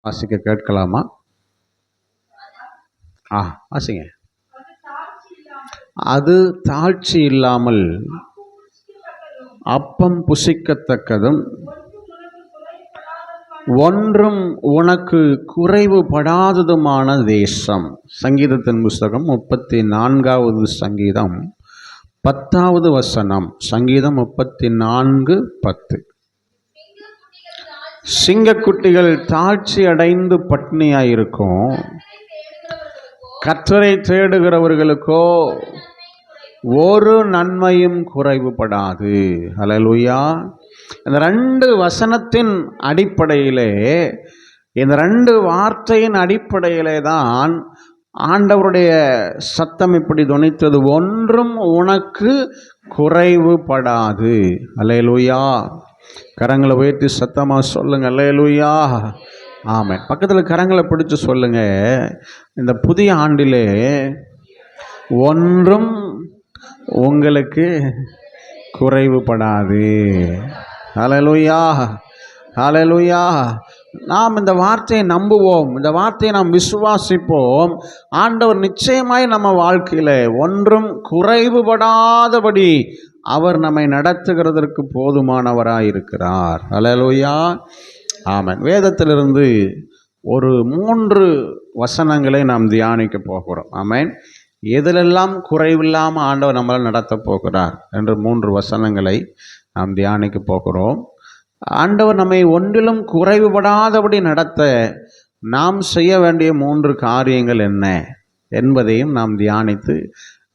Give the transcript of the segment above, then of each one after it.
வாசிக்க கேட்கலாமா? வாசிங்க. அது தாழ்ச்சி இல்லாமல் அப்பம் புசிக்கத்தக்கதும் ஒன்றும் உனக்கு குறைவுபடாததுமான தேசம். சங்கீதத்தின் புஸ்தகம் 34வது சங்கீதம் 10வது வசனம். சங்கீதம் 34:10. சிங்கக்குட்டிகள் தாழ்ச்சி அடைந்து பட்டினியாயிருக்கும், கர்த்தரை தேடுகிறவர்களுக்கோ ஒரு நன்மையும் குறைவுபடாது. ஹல்லேலூயா. இந்த 2 வசனத்தின் அடிப்படையிலே, இந்த 2 வார்த்தையின் அடிப்படையிலே தான் ஆண்டவருடைய சத்தம் இப்படி தொனித்தது, ஒன்றும் உனக்கு குறைவுபடாது. ஹல்லேலூயா. கரங்களை உயர்த்தி சத்தமா சொல்லுங்க, ஹல்லேலூயா. ஆமென். பக்கத்தில் கரங்களை பிடிச்சு சொல்லுங்க, இந்த புதிய ஆண்டிலே ஒன்றும் உங்களுக்கு குறைவுபடாது. ஹல்லேலூயா, ஹல்லேலூயா. நாம் இந்த வார்த்தையை நம்புவோம், இந்த வார்த்தையை நாம் விசுவாசிப்போம். ஆண்டவர் நிச்சயமாய் நம்ம வாழ்க்கையில் ஒன்றும் குறைவுபடாதபடி அவர் நம்மை நடத்துகிறதற்கு போதுமானவராய் இருக்கிறார். ஹல்லேலூயா. ஆமென். வேதத்திலிருந்து ஒரு 3 வசனங்களை நாம் தியானிக்க போகிறோம். ஆமென். எதிலெல்லாம் குறைவில்லாமல் ஆண்டவர் நம்மளால் நடத்த போகிறார் என்று 3 வசனங்களை நாம் தியானிக்க போகிறோம். ஆண்டவர் நம்மை ஒன்றிலும் குறைவுபடாதபடி நடத்த நாம் செய்ய வேண்டிய 3 காரியங்கள் என்ன என்பதையும் நாம் தியானித்து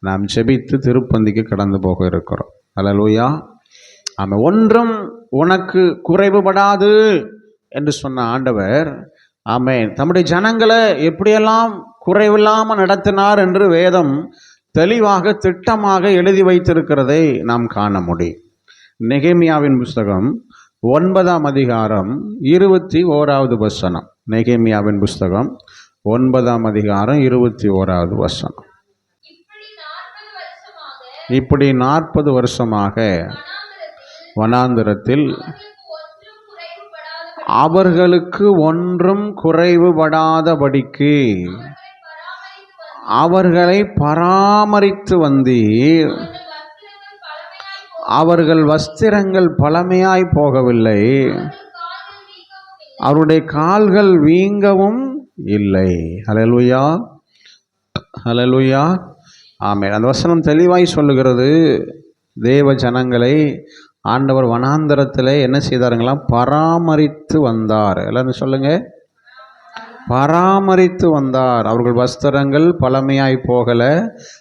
நாம் ஜெபித்து திருப்பந்திக்கு கடந்து போக இருக்கிறோம். ஹல்லேலூயா. ஆமென். ஒன்றும் உனக்கு குறைவுபடாது என்று சொன்ன ஆண்டவர், ஆமென், தம்முடைய ஜனங்களை எப்படியெல்லாம் குறைவில்லாமல் நடத்தினார் என்று வேதம் தெளிவாக திட்டமாக எழுதி வைத்திருக்கிறதை நாம் காண முடியும். நெகேமியாவின் புஸ்தகம் 9ஆம் அதிகாரம் 21வது வசனம். நெகேமியாவின் புஸ்தகம் 9ஆம் அதிகாரம் 21வது வசனம். இப்படி 40 வருஷமாக வனாந்திரத்தில் அவர்களுக்கு ஒன்றும் குறைவுபடாதபடிக்கு அவர்களை பராமரித்து வந்தீர். அவர்கள் வஸ்திரங்கள் பழமையாய் போகவில்லை, அவருடைய கால்கள் வீங்கவும் இல்லை. ஹல்லேலூயா, ஹல்லேலூயா. ஆமென். அந்த வசனம் தெளிவாய் சொல்லுகிறது, தேவ ஜனங்களை ஆண்டவர் வனாந்தரத்தில் என்ன செய்தாருங்களாம்? பராமரித்து வந்தார். எல்லாரும் சொல்லுங்க, பராமரித்து வந்தார். அவர்கள் வஸ்திரங்கள் பழமையாய் போகலை,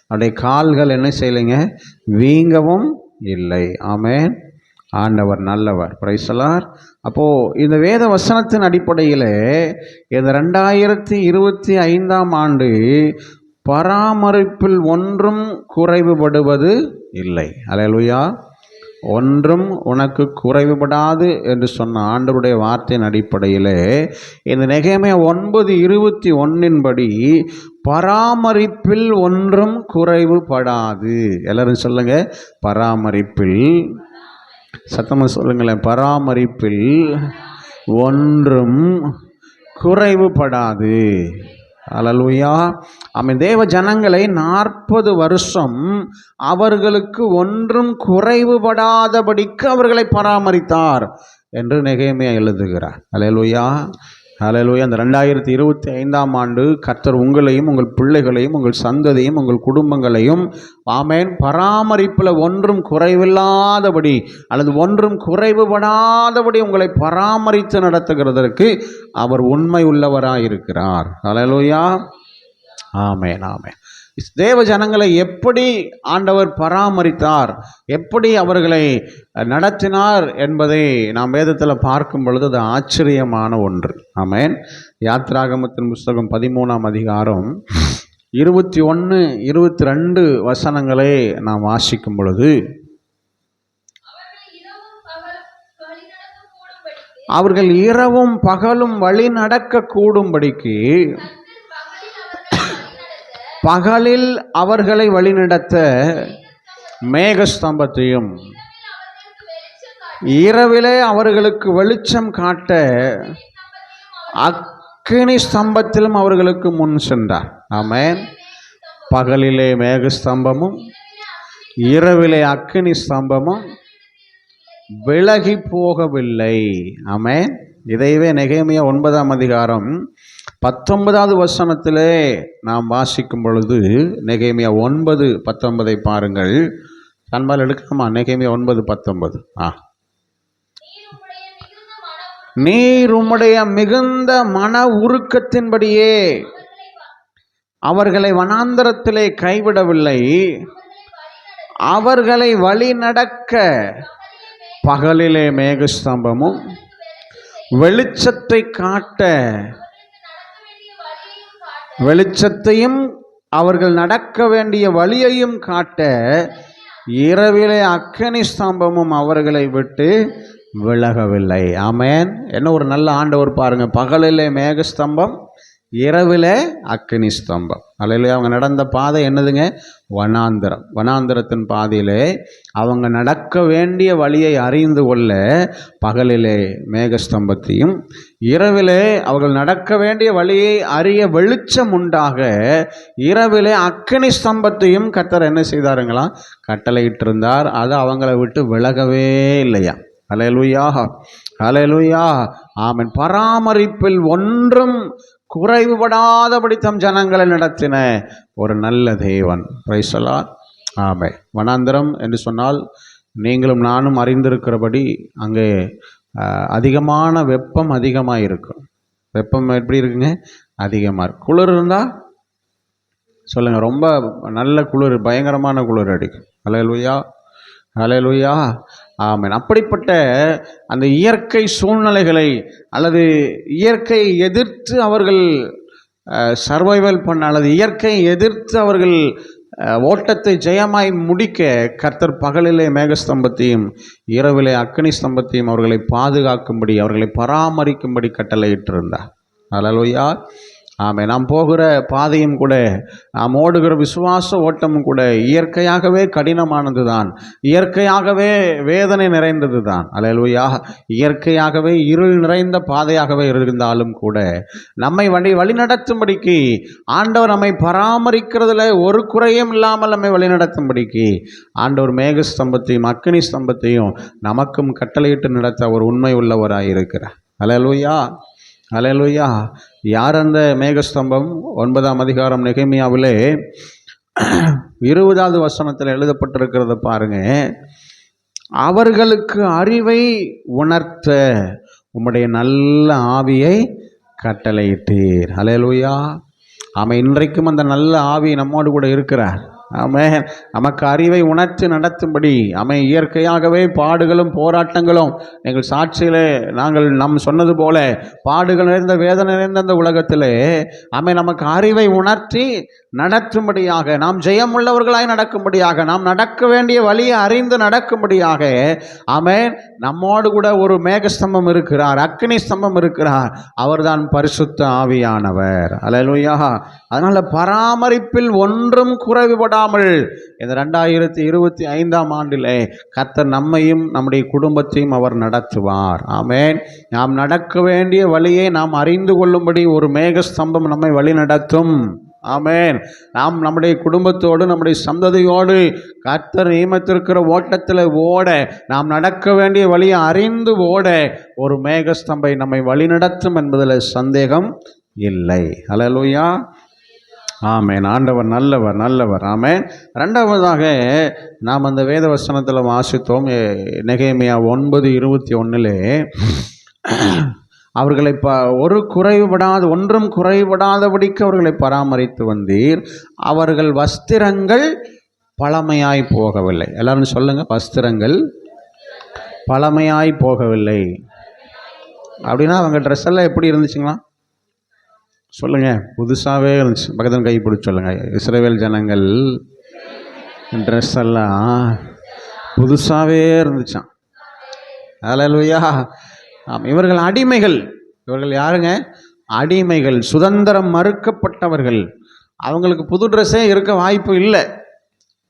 அவருடைய கால்கள் என்ன செய்யலைங்க? வீங்கவும் இல்லை. ஆமென். ஆண்டவர் நல்லவர். Praise the Lord. அப்போது இந்த வேத வசனத்தின் அடிப்படையில் இந்த 2025ஆம் ஆண்டு பராமரிப்பில் ஒன்றும் குறைவுபடுவது இல்லை. ஹல்லேலூயா. ஒன்றும் உனக்கு குறைவுபடாது என்று சொன்ன ஆண்டவருடைய வார்த்தையின் அடிப்படையில் இந்த நெகேமியா 9:21 படி பராமரிப்பில் ஒன்றும் குறைவுபடாது. எல்லாரும் சொல்லுங்க, பராமரிப்பில். சத்தமாக சொல்லுங்களேன், பராமரிப்பில் ஒன்றும் குறைவுபடாது. ஹல்லேலூயா. ஆமென். தேவ ஜனங்களை 40 வருஷம் அவர்களுக்கு ஒன்றும் குறைவுபடாதபடிக்கு அவர்களை பராமரித்தார் என்று நெகேமியா எழுதுகிறார். ஹல்லேலூயா, ஹல்லேலூயா. அந்த 2025ஆம் ஆண்டு கர்த்தர் உங்களையும் உங்கள் பிள்ளைகளையும் உங்கள் சந்ததியும் உங்கள் குடும்பங்களையும், ஆமென், பராமரிப்பில் ஒன்றும் குறைவில்லாதபடி அல்லது ஒன்றும் குறைவுபடாதபடி உங்களை பராமரித்து நடத்துகிறதற்கு அவர் உண்மை உள்ளவராயிருக்கிறார். ஹல்லேலூயா. ஆமென், ஆமென். தேவ ஜனங்களை எப்படி ஆண்டவர் பராமரித்தார், எப்படி அவர்களை நடத்தினார் என்பதை நாம் வேதத்தில் பார்க்கும் பொழுது அது ஆச்சரியமான ஒன்று. ஆமென். யாத்ராகமத்தின் புஸ்தகம் 13ஆம் அதிகாரம் 21, 22 வசனங்களை நாம் வாசிக்கும் பொழுது, அவர்கள் இரவும் பகலும் வழி நடக்க கூடும்படிக்கு பகலில் அவர்களை வழிநடத்த மேகஸ்தம்பத்தையும் இரவிலே அவர்களுக்கு வெளிச்சம் காட்ட அக்கினி ஸ்தம்பத்திலும் அவர்களுக்கு முன் சென்றார். ஆமென். பகலிலே மேக ஸ்தம்பமும் இரவிலே அக்கினி ஸ்தம்பமும் விலகி போகவில்லை. ஆமென். இதைவே நெகேமியா 9ஆம் அதிகாரம் 19வது வசனத்திலே நாம் வாசிக்கும் பொழுது, நெகேமியா 9:19 பாருங்கள். கண்பால் எடுக்கணுமா? நெகேமியா 9:19. நீர் உம்முடைய மிகுந்த மன உருக்கத்தின்படியே அவர்களை வனாந்தரத்திலே கைவிடவில்லை, அவர்களை வழி நடக்க பகலிலே மேகஸ்தம்பமும் வெளிச்சத்தை காட்ட, வெளிச்சத்தையும் அவர்கள் நடக்க வேண்டிய வழியையும் காட்ட இரவிலே அக்கினி ஸ்தம்பமும் அவர்களை விட்டு விலகவில்லை. ஆமென். என்ன ஒரு நல்ல ஆண்டவர் பாருங்க. பகலிலே மேகஸ்தம்பம், இரவிலே அக்கினி ஸ்தம்பம். அல்லையிலே அவங்க நடந்த பாதை என்னதுங்க? வனாந்தரம். வனாந்தரத்தின் பாதையிலே அவங்க நடக்க வேண்டிய வழியை அறிந்து கொள்ள பகலிலே மேகஸ்தம்பத்தையும், இரவிலே அவர்கள் நடக்க வேண்டிய வழியை அறிய வெளிச்சம் உண்டாக இரவிலே அக்கினி ஸ்தம்பத்தையும் கர்த்தர் என்ன செய்தாருங்களா? கட்டளையிட்டிருந்தார். அது அவங்கள விட்டு விலகவே இல்லையா? அல்லேலூயா, அல்லேலூயா, ஆமென். பராமரிப்பில் ஒன்றும் குறைவுபடாதபடி தம் ஜனங்களை நடத்தின ஒரு நல்ல தேவன். Price the Lord. ஆமென். வனாந்தரம் என்று சொன்னால் நீங்களும் நானும் அறிந்திருக்கிறபடி அங்கே அதிகமான வெப்பம் அதிகமாக இருக்கும். வெப்பம் எப்படி இருக்குங்க? அதிகமாக இருக்கு. குளிர் இருந்தால் சொல்லுங்கள், ரொம்ப நல்ல குளிர், பயங்கரமான குளிர் அடிக்கும். அல்லேலூயா, அல்லேலூயா, ஆமென். அப்படிப்பட்ட அந்த இயற்கை சூழ்நிலைகளை அல்லது இயற்கையை எதிர்த்து அவர்கள் சர்வைவல் பண்ண, அல்லது இயற்கையை எதிர்த்து அவர்கள் ஓட்டத்தை ஜெயமாய் முடிக்க கர்த்தர் பகலிலே மேகஸ்தம்பத்தையும் இரவிலே அக்கினி ஸ்தம்பத்தையும் அவர்களை பாதுகாக்கும்படி, அவர்களை பராமரிக்கும்படி கட்டளையிட்டிருந்தார். அல்லேலூயா, ஆமென். நாம் போகிற பாதையும் கூட, நாம் ஓடுகிற விசுவாச ஓட்டமும் கூட இயற்கையாகவே கடினமானது தான், இயற்கையாகவே வேதனை நிறைந்தது தான். அல்லேலூயா. இயற்கையாகவே இருள் நிறைந்த பாதையாகவே இருந்தாலும் கூட நம்மை வழிநடத்தும்படிக்கு ஆண்டவர் நம்மை பராமரிக்கிறதுல ஒரு குறையும் இல்லாமல் நம்மை வழிநடத்தும்படிக்கு ஆண்டவர் மேகஸ்தம்பத்தையும் அக்கினி ஸ்தம்பத்தையும் நமக்கும் கட்டளையிட்டு நடத்த ஒரு உண்மை உள்ளவராயிருக்கிறார். அல்லேலூயா, அல்லேலூயா. யார் அந்த மேகஸ்தம்பம்? 9ஆம் அதிகாரம் நெகேமியாவிலே 20வது வசனத்தில் எழுதப்பட்டிருக்கிறத பாருங்க. அவர்களுக்கு அறிவை உணர்த்த உம்முடைய நல்ல ஆவியை கட்டளையிட்டீர். அல்லேலூயா, ஆமென். இன்றைக்கும் அந்த நல்ல ஆவி நம்மோடு கூட இருக்கிறார். ஆமென். நமக்கு அறிவை உணர்த்தி நடத்தும்படி, ஆமென். இயற்கையாகவே பாடுகளும் போராட்டங்களும், எங்கள் சாட்சியிலே நாம் சொன்னது போல பாடுகள் நிறைந்த வேதனை நிறைந்த அந்த உலகத்திலே ஆமென் நமக்கு அறிவை உணர்த்தி நடத்தும்படியாக, நாம் ஜெயமுள்ளவர்களாய் நடக்கும்படியாக, நாம் நடக்க வேண்டிய வழியை அறிந்து நடக்கும்படியாக ஆமென் நம்மோடு கூட ஒரு மேகஸ்தம்பம் இருக்கிறார், அக்கினி ஸ்தம்பம் இருக்கிறார். அவர்தான் பரிசுத்த ஆவியானவர். அல்லேலூயா. அதனால பராமரிப்பில் ஒன்றும் குறைவுபடாமல் இந்த 2025ஆம் ஆண்டிலே கர்த்தர் நம்மையும் நம்முடைய குடும்பத்தையும் அவர் நடத்துவார். ஆமென். நாம் நடக்க வேண்டிய வழியை நாம் அறிந்து கொள்ளும்படி ஒரு மேகஸ்தம்பம் நம்மை வழி நடத்தும். ஆமென். நாம் நம்முடைய குடும்பத்தோடு நம்முடைய சந்ததியோடு கர்த்தர் நியமித்திருக்கிற ஓட்டத்தில் ஓட, நாம் நடக்க வேண்டிய வழியை அறிந்து ஓட ஒரு மேகஸ்தம்பை நம்மை வழி நடத்தும் என்பதில் சந்தேகம் இல்லை. அல்லேலூயா, ஆமென். ஆண்டவர் நல்லவர், நல்லவர். ஆமென். இரண்டாவதாக நாம் அந்த வேத வசனத்தில் வாசித்தோம். நெகேமியா 9:21 அவர்களை ஒன்றும் குறைபடாதபடிக்கு அவர்களை பராமரித்து வந்தீர், அவர்கள் வஸ்திரங்கள் பழமையாய் போகவில்லை. எல்லாரும் சொல்லுங்க, வஸ்திரங்கள் பழமையாய் போகவில்லை. அப்படின்னா அவங்க ட்ரெஸ் எல்லாம் எப்படி இருந்துச்சுங்களா? சொல்லுங்க, புதுசாகவே இருந்துச்சு. பக்கத்தில் கை பிடிச்சி சொல்லுங்க. இஸ்ரவேல் ஜனங்கள் ட்ரெஸ் எல்லாம் புதுசாகவே இருந்துச்சான். அல்லேலூயா. இவர்கள் அடிமைகள். இவர்கள் யாருங்க? அடிமைகள், சுதந்திரம் மறுக்கப்பட்டவர்கள். அவங்களுக்கு புது ட்ரெஸ்ஸே இருக்க வாய்ப்பு இல்லை.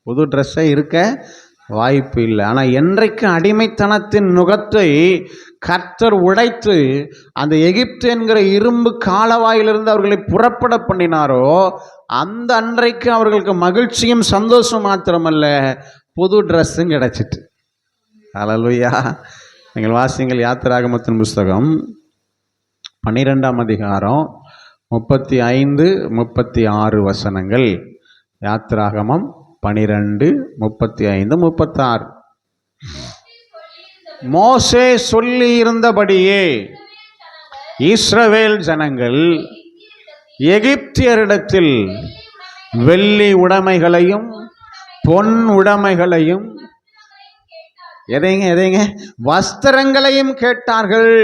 புது ட்ரெஸ்ஸே இருக்க வாய்ப்பு இல்லை. ஆனால் என்றைக்கு அடிமைத்தனத்தின் நுகத்தை கர்த்தர் உடைத்து அந்த எகிப்து என்கிற இரும்பு காலவாயிலிருந்து அவர்களை புறப்பட பண்ணினாரோ அந்த அன்றைக்கு அவர்களுக்கு மகிழ்ச்சியும் சந்தோஷம் மாத்திரமல்ல, புது ட்ரெஸ்ஸும் கிடைச்சிட்டு. ஹல்லேலூயா. நீங்கள் வாசிங்கள் யாத்திராகமத்தின் புஸ்தகம் 12ஆம் அதிகாரம் 35, 36 வசனங்கள். யாத்திராகமம் 12, 35, 36. மோசே சொல்லி இருந்தபடியே இஸ்ரவேல் ஜனங்கள் எகிப்தியரிடத்தில் வெள்ளி உடைமைகளையும் பொன் உடைமைகளையும் எதைங்க வஸ்திரங்களையும் கேட்டார்கள்.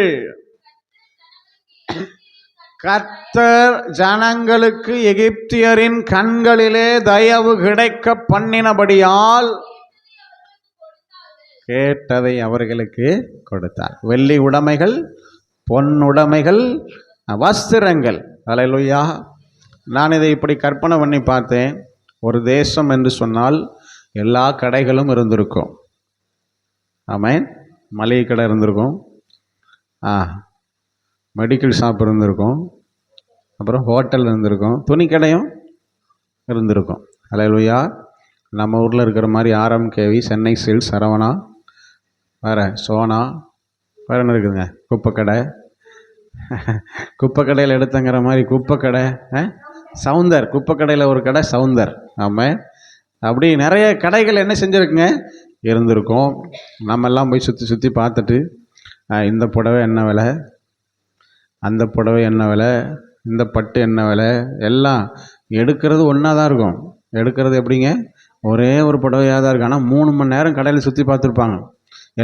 கர்த்தர் ஜனங்களுக்கு எகிப்தியரின் கண்களிலே தயவு கிடைக்க பண்ணினபடியால் கேட்டதை அவர்களுக்கு கொடுத்தார். வெள்ளி உடைமைகள், பொன் உடைமைகள், வஸ்திரங்கள். ஹல்லேலூயா. நான் இதை இப்படி கற்பனை பண்ணி பார்த்தேன். ஒரு தேசம் என்று சொன்னால் எல்லா கடைகளும் இருந்திருக்கும். ஆமென். மளிகை கடை இருந்திருக்கும், மெடிக்கல் ஷாப் இருந்திருக்கும், அப்புறம் ஹோட்டல் இருந்திருக்கும், துணி கடையும் இருந்திருக்கும். ஹல்லேலூயா. நம்ம ஊரில் இருக்கிற மாதிரி RMKV, சென்னை சில்க்ஸ், சரவணா, வேறு சோனா, வேறு என்ன இருக்குதுங்க, குப்பைக்கடை. குப்பைக்கடையில் எடுத்தங்கிற மாதிரி குப்பைக்கடை, சவுந்தர் குப்பைக்கடையில் ஒரு கடை சவுந்தர். ஆமாம். அப்படி நிறைய கடைகள் என்ன செஞ்சுருக்குங்க, இருந்திருக்கும். நம்மெல்லாம் போய் சுற்றி சுற்றி பார்த்துட்டு இந்த புடவை என்ன விலை, அந்த புடவை என்ன விலை, இந்த பட்டு என்ன விலை, எல்லாம் எடுக்கிறது ஒன்றா தான் இருக்கும். எடுக்கிறது எப்படிங்க, ஒரே ஒரு புடவையாக தான் இருக்கும். ஆனால் 3 மணி நேரம் கடையில் சுற்றி பார்த்துருப்பாங்க.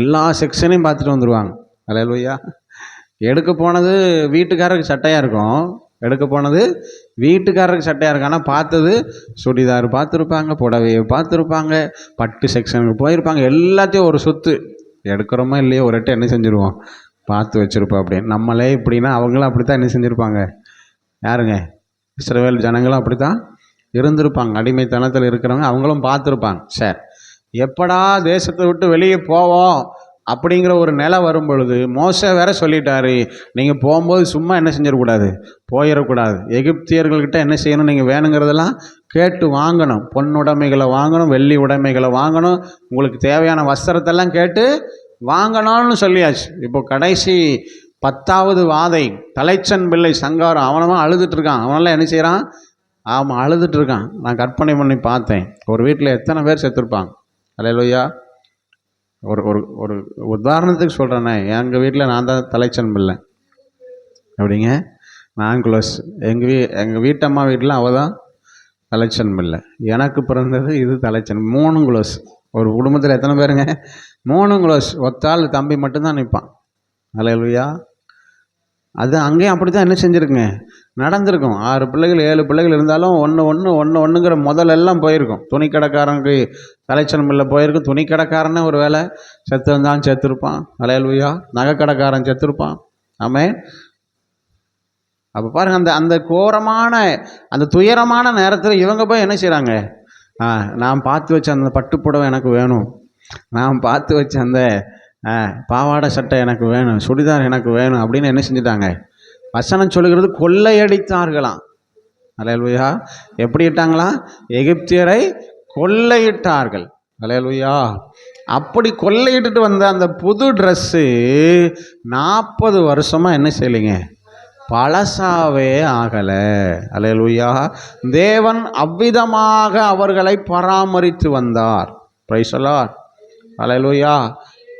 எல்லா செக்ஷனையும் பார்த்துட்டு வந்துடுவாங்க. ஹல்லேலூயா. எடுக்க போனது வீட்டுக்காரருக்கு சட்டையாக இருக்கும், எடுக்க போனது வீட்டுக்காரருக்கு சட்டையாக இருக்கும். ஆனால் பார்த்தது சுடிதார் பார்த்துருப்பாங்க, புடவையை பார்த்துருப்பாங்க, பட்டு செக்ஷனுக்கு போயிருப்பாங்க. எல்லாத்தையும் ஒரு சொத்து எடுக்கிறோமா இல்லையோ ஒரு எட்டு என்ன செஞ்சுருவோம், பார்த்து வச்சுருப்போம். அப்படின்னு நம்மளே இப்படின்னா அவங்களும் அப்படி தான் என்ன செஞ்சுருப்பாங்க. யாருங்க, இஸ்ரவேல் ஜனங்களும் அப்படி தான் இருந்திருப்பாங்க. அடிமைத்தனத்தில் இருக்கிறவங்க அவங்களும் பார்த்துருப்பாங்க. சரி, எப்படா தேசத்தை விட்டு வெளியே போவோம் அப்படிங்கிற ஒரு நிலை வரும் பொழுது மோசே வேற சொல்லிட்டாரு, நீங்கள் போகும்போது சும்மா என்ன செஞ்சிடக்கூடாது, போயிடக்கூடாது. எகிப்தியர்கள்கிட்ட என்ன செய்யணும், நீங்கள் வேணுங்கிறதெல்லாம் கேட்டு வாங்கணும். பொன் உடைமைகளை வாங்கணும், வெள்ளி உடைமைகளை வாங்கணும், உங்களுக்கு தேவையான வஸ்திரத்தெல்லாம் கேட்டு வாங்கணும்னு சொல்லியாச்சு. இப்போ கடைசி 10வது வாதை தலைச்சன் பிள்ளை சங்காரம், அவனவன் அழுதுட்டு இருக்கான். அவனெல்லாம் என்ன செய்கிறான், ஆமாம் அழுதுட்டு இருக்கான். நான் கற்பனை பண்ணி பார்த்தேன், ஒரு வீட்டில் எத்தனை பேர் செத்துருப்பாங்க. ஹல்லேலூயா. ஒரு ஒரு ஒரு உதாரணத்துக்கு சொல்கிறேன்னே, எங்கள் வீட்டில் நான் தான் தலைச்சன் பிள்ளை. அப்படிங்க, நான் க்ளோஸ். எங்கள் வீட்டம்மா வீட்டில் அவள் தான் தலைச்சன் பிள்ளை. எனக்கு பிறந்தது இது தலைச்சன். 3 க்ளோஸ். ஒரு குடும்பத்தில் எத்தனை பேருங்க, 3 க்ளோஸ். ஒத்தாள் தம்பி மட்டும்தான் நிற்பான். ஹல்லேலூயா. அது அங்கேயும் அப்படி தான் என்ன செஞ்சுருக்குங்க, நடந்திருக்கும். 6 பிள்ளைகள் 7 பிள்ளைகள் இருந்தாலும் ஒன்றுங்கிற முதலெல்லாம் போயிருக்கும். துணி கடைக்காரனுக்கு தலைச்சன் பிள்ளை போயிருக்கும். துணி கடைக்காரனே ஒரு வேலை செத்து இருந்தாலும் செத்துருப்பான். ஹல்லேலூயா. நகை கடைக்காரன் செத்துருப்பான். ஆமென். அப்போ பாருங்கள், அந்த அந்த கோரமான அந்த துயரமான நேரத்தில் இவங்க போய் என்ன செய்கிறாங்க, நான் பார்த்து வச்ச அந்த பட்டுப்புடவை எனக்கு வேணும், நான் பார்த்து வச்ச அந்த பாவாடை சட்டை எனக்கு வேணும், சுடிதார் எனக்கு வேணும் அப்படின்னு என்ன செஞ்சிட்டாங்க, வசனம் சொல்லுகிறது கொள்ளையடித்தார்களாம். ஹல்லேலூயா. எப்படி இட்டாங்களாம், எகிப்தியரை கொள்ளையிட்டார்கள். ஹல்லேலூயா. அப்படி கொள்ளையிட்டு வந்த அந்த புது ட்ரெஸ்ஸு 40 வருஷமாக என்ன செய்யலைங்க, பழசாவே ஆகலை. ஹல்லேலூயா. தேவன் அவ்விதமாக அவர்களை பராமரித்து வந்தார். Praise the Lord. ஹல்லேலூயா.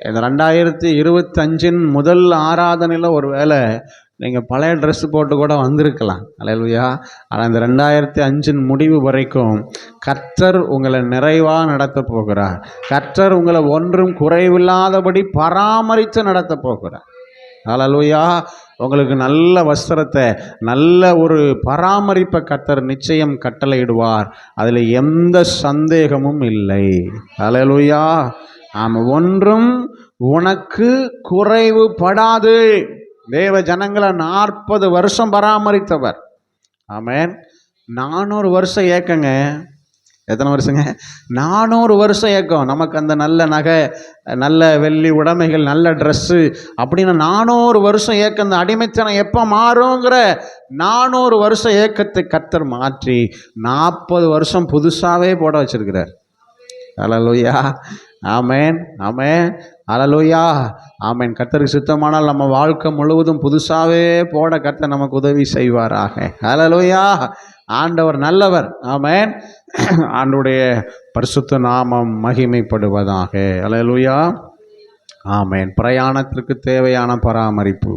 இந்த 2025 முதல் ஆராதனையில் ஒரு வேளை நீங்கள் பழைய ட்ரெஸ்ஸு போட்டு கூட வந்திருக்கலாம். ஹல்லேலூயா. ஆனால் இந்த 2005 முடிவு வரைக்கும் கர்த்தர் உங்களை நிறைவாக நடத்த போகிறார். கர்த்தர் உங்களை ஒன்றும் குறைவில்லாதபடி பராமரித்து நடத்த போகிறார். ஹல்லேலூயா. உங்களுக்கு நல்ல வஸ்திரத்தை, நல்ல ஒரு பராமரிப்பை கர்த்தர் நிச்சயம் கட்டளையிடுவார். அதில் எந்த சந்தேகமும் இல்லை. ஹல்லேலூயா. ஒன்றும் உனக்கு குறைவுபடாது. தேவ ஜனங்களை 40 வருஷம் பராமரித்தவர். ஆமென். 400 வருஷம் ஏக்கங்க. எத்தனை வருஷங்க? 400 வருஷம் ஏக்கம். நமக்கு அந்த நல்ல நகை, நல்ல வெள்ளி உடைமைகள், நல்ல ட்ரெஸ்ஸு அப்படின்னு 400 வருஷம் ஏக்கம். அந்த அடிமைத்தனம் எப்போ மாறுங்கிற 400 வருஷம் ஏக்கத்தை கர்த்தர் மாற்றி 40 வருஷம் புதுசாகவே போட வச்சிருக்கிறார். அல்லேலூயா, ஆமேன், ஆமேன், அல்லேலூயா, ஆமேன். கர்த்தருக்கு சித்தமானால் நம்ம வாழ்க்கை முழுவதும் புதுசாகவே போட கர்த்தர் நமக்கு உதவி செய்வாராக. அல்லேலூயா, ஆண்டவர் நல்லவர். ஆமேன். ஆண்டவருடைய பரிசுத்த நாமம் மகிமைப்படுவதாக. அல்லேலூயா, ஆமேன். பிரயாணத்திற்கு தேவையான பராமரிப்பு,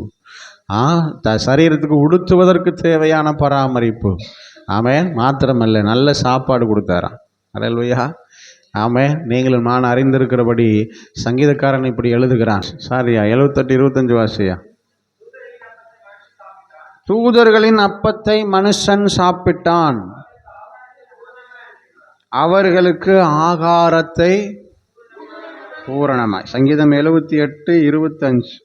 சரீரத்துக்கு உடுத்துவதற்கு தேவையான பராமரிப்பு, ஆமேன். மாத்திரமல்ல, நல்ல சாப்பாடு கொடுத்தாராம். அல்லேலூயா, ஆமேன். நீங்களும் நான் அறிந்திருக்கிறபடி சங்கீதக்காரன் இப்படி எழுதுகிறான். சாரியா, 78:25 வாசியா. தூதர்களின் அப்பத்தை மனுஷன் சாப்பிட்டான், அவர்களுக்கு ஆகாரத்தை பூரணமாய். சங்கீதம் 78:25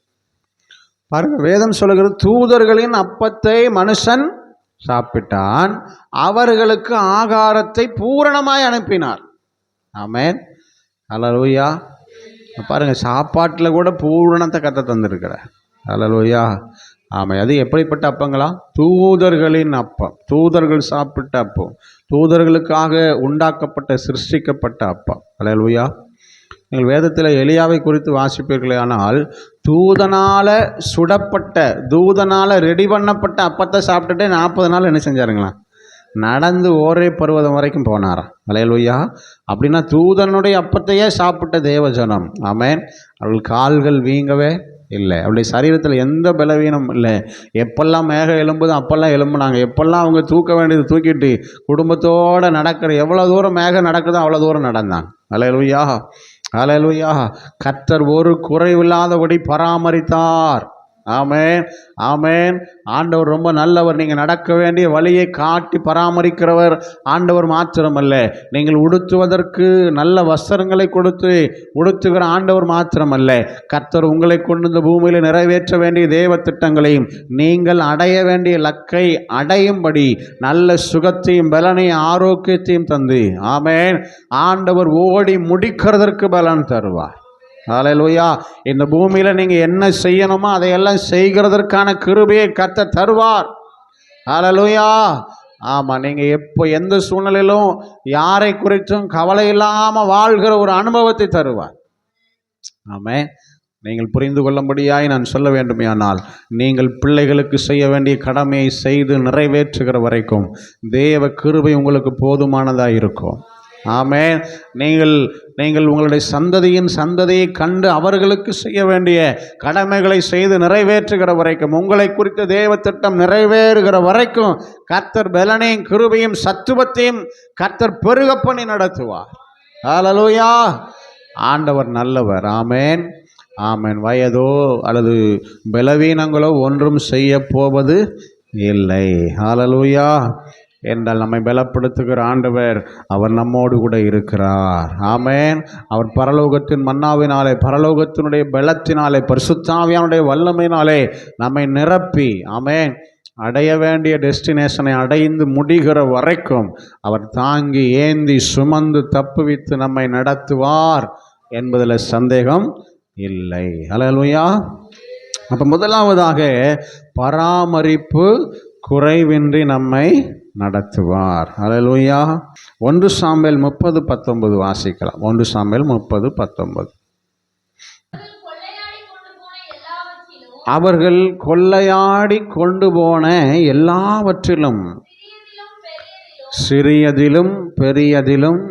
பாருங்க, வேதம் சொல்லுகிறது தூதர்களின் அப்பத்தை மனுஷன் சாப்பிட்டான், அவர்களுக்கு ஆகாரத்தை பூரணமாய் அனுப்பினார். ஆமேன், அல்லேலூயா. பாருங்க, சாப்பாட்டில் கூட பூரணத்தை கர்த்தர் தந்திருக்கிறார். அல்லேலூயா, ஆமாம். அது எப்படிப்பட்ட அப்பங்களா? தூதர்களின் அப்பம், தூதர்கள் சாப்பிட்ட அப்பம், தூதர்களுக்காக உண்டாக்கப்பட்ட சிருஷ்டிக்கப்பட்ட அப்பம். அல்லேலூயா. நீங்கள் வேதத்தில் எலியாவை குறித்து வாசிப்பீர்களே, ஆனால் தூதனால் சுடப்பட்ட, தூதனால் ரெடி பண்ணப்பட்ட அப்பத்தை சாப்பிட்டுட்டு 40 நாள் என்ன செஞ்சாருங்களா? நடந்து ஓரே பருவதம் வரைக்கும் போனாராம். அல்லேலூயா. அப்படின்னா தூதனுடைய அப்பத்தையே சாப்பிட்ட தேவஜனம். ஆமேன். அவர்கள் கால்கள் வீங்கவே இல்லை, அவருடைய சரீரத்தில் எந்த பலவீனம் இல்லை. எப்பெல்லாம் மேகம் எலும்புதோ அப்பெல்லாம் எலும்புனாங்க. எப்பெல்லாம் அவங்க தூக்க வேண்டியது தூக்கிட்டு குடும்பத்தோடு நடக்கிற, எவ்வளோ தூரம் மேகம் நடக்குதோ அவ்வளோ தூரம் நடந்தாங்க. அல்லேலூயா, அல்லேலூயா. கர்த்தர் ஒரு குறைவில்லாதபடி பராமரித்தார். ஆமேன், ஆமேன். ஆண்டவர் ரொம்ப நல்லவர். நீங்கள் நடக்க வேண்டிய வழியை காட்டி பராமரிக்கிறவர் ஆண்டவர் மாத்திரமல்ல, நீங்கள் உடுத்துவதற்கு நல்ல வஸ்திரங்களை கொடுத்து உடுத்துகிற ஆண்டவர் மாத்திரமல்ல, கர்த்தர் உங்களை கொண்டு இந்த பூமியில் நிறைவேற்ற வேண்டிய தேவ திட்டங்களையும் நீங்கள் அடைய வேண்டிய இலக்கை அடையும்படி நல்ல சுகத்தையும் பலனையும் ஆரோக்கியத்தையும் தந்து, ஆமேன், ஆண்டவர் ஓடி முடிக்கிறதற்கு பலன் தருவார். அல்லேலூயா. இந்த பூமியில் நீங்கள் என்ன செய்யணுமோ அதையெல்லாம் செய்கிறதற்கான கிருபையை கர்த்தர் தருவார். அல்லேலூயா. ஆமாம், நீங்கள் எப்போ எந்த சூழ்நிலையிலும் யாரை குறித்தும் கவலை இல்லாமல் வாழ்கிற ஒரு அனுபவத்தை தருவார். ஆமென். நீங்கள் புரிந்து கொள்ளும்படியாய் நான் சொல்ல வேண்டுமேயானால், நீங்கள் பிள்ளைகளுக்கு செய்ய வேண்டிய கடமையை செய்து நிறைவேற்றுகிற வரைக்கும் தேவ கிருபை உங்களுக்கு போதுமானதாக இருக்கும். ஆமென். நீங்கள் உங்களுடைய சந்ததியின் சந்ததியை கண்டு அவர்களுக்கு செய்ய வேண்டிய கடமைகளை செய்து நிறைவேற்றுகிற வரைக்கும், உங்களை குறித்த தேவ திட்டம் நிறைவேறுகிற வரைக்கும் கர்த்தர் பலனையும் கிருபையும் சத்துவத்தையும் கர்த்தர் பெருக பண்ணி நடத்துவார். ஹல்லேலூயா. ஆண்டவர் நல்லவர். ஆமென், ஆமென். வயதோ அல்லது பலவீனங்களோ ஒன்றும் செய்ய போவது இல்லை. ஹல்லேலூயா. என்றால் நம்மை பலப்படுத்துகிற ஆண்டவர், அவர் நம்மோடு கூட இருக்கிறார். ஆமென். அவர் பரலோகத்தின் மன்னாவினாலே, பரலோகத்தினுடைய பலத்தினாலே, பரிசுத்த ஆவியானுடைய வல்லமையினாலே நம்மை நிரப்பி, ஆமென், அடைய வேண்டிய டெஸ்டினேஷனை அடைந்து முடிகிற வரைக்கும் அவர் தாங்கி ஏந்தி சுமந்து தப்புவித்து நம்மை நடத்துவார் என்பதில் சந்தேகம் இல்லை. ஹல்லேலூயா. அப்போ முதலாவதாக பராமரிப்பு குறைவின்றி நம்மை நடத்துவார். ஹல்லேலூயா. 1 சாமுவேல் 30:19 வாசிக்கலாம். 1 சாமுவேல் 30:19. அவர்கள் கொள்ளையாடி கொண்டு போன எல்லாவற்றிலும், சிறியதிலும் பெரியதிலும்,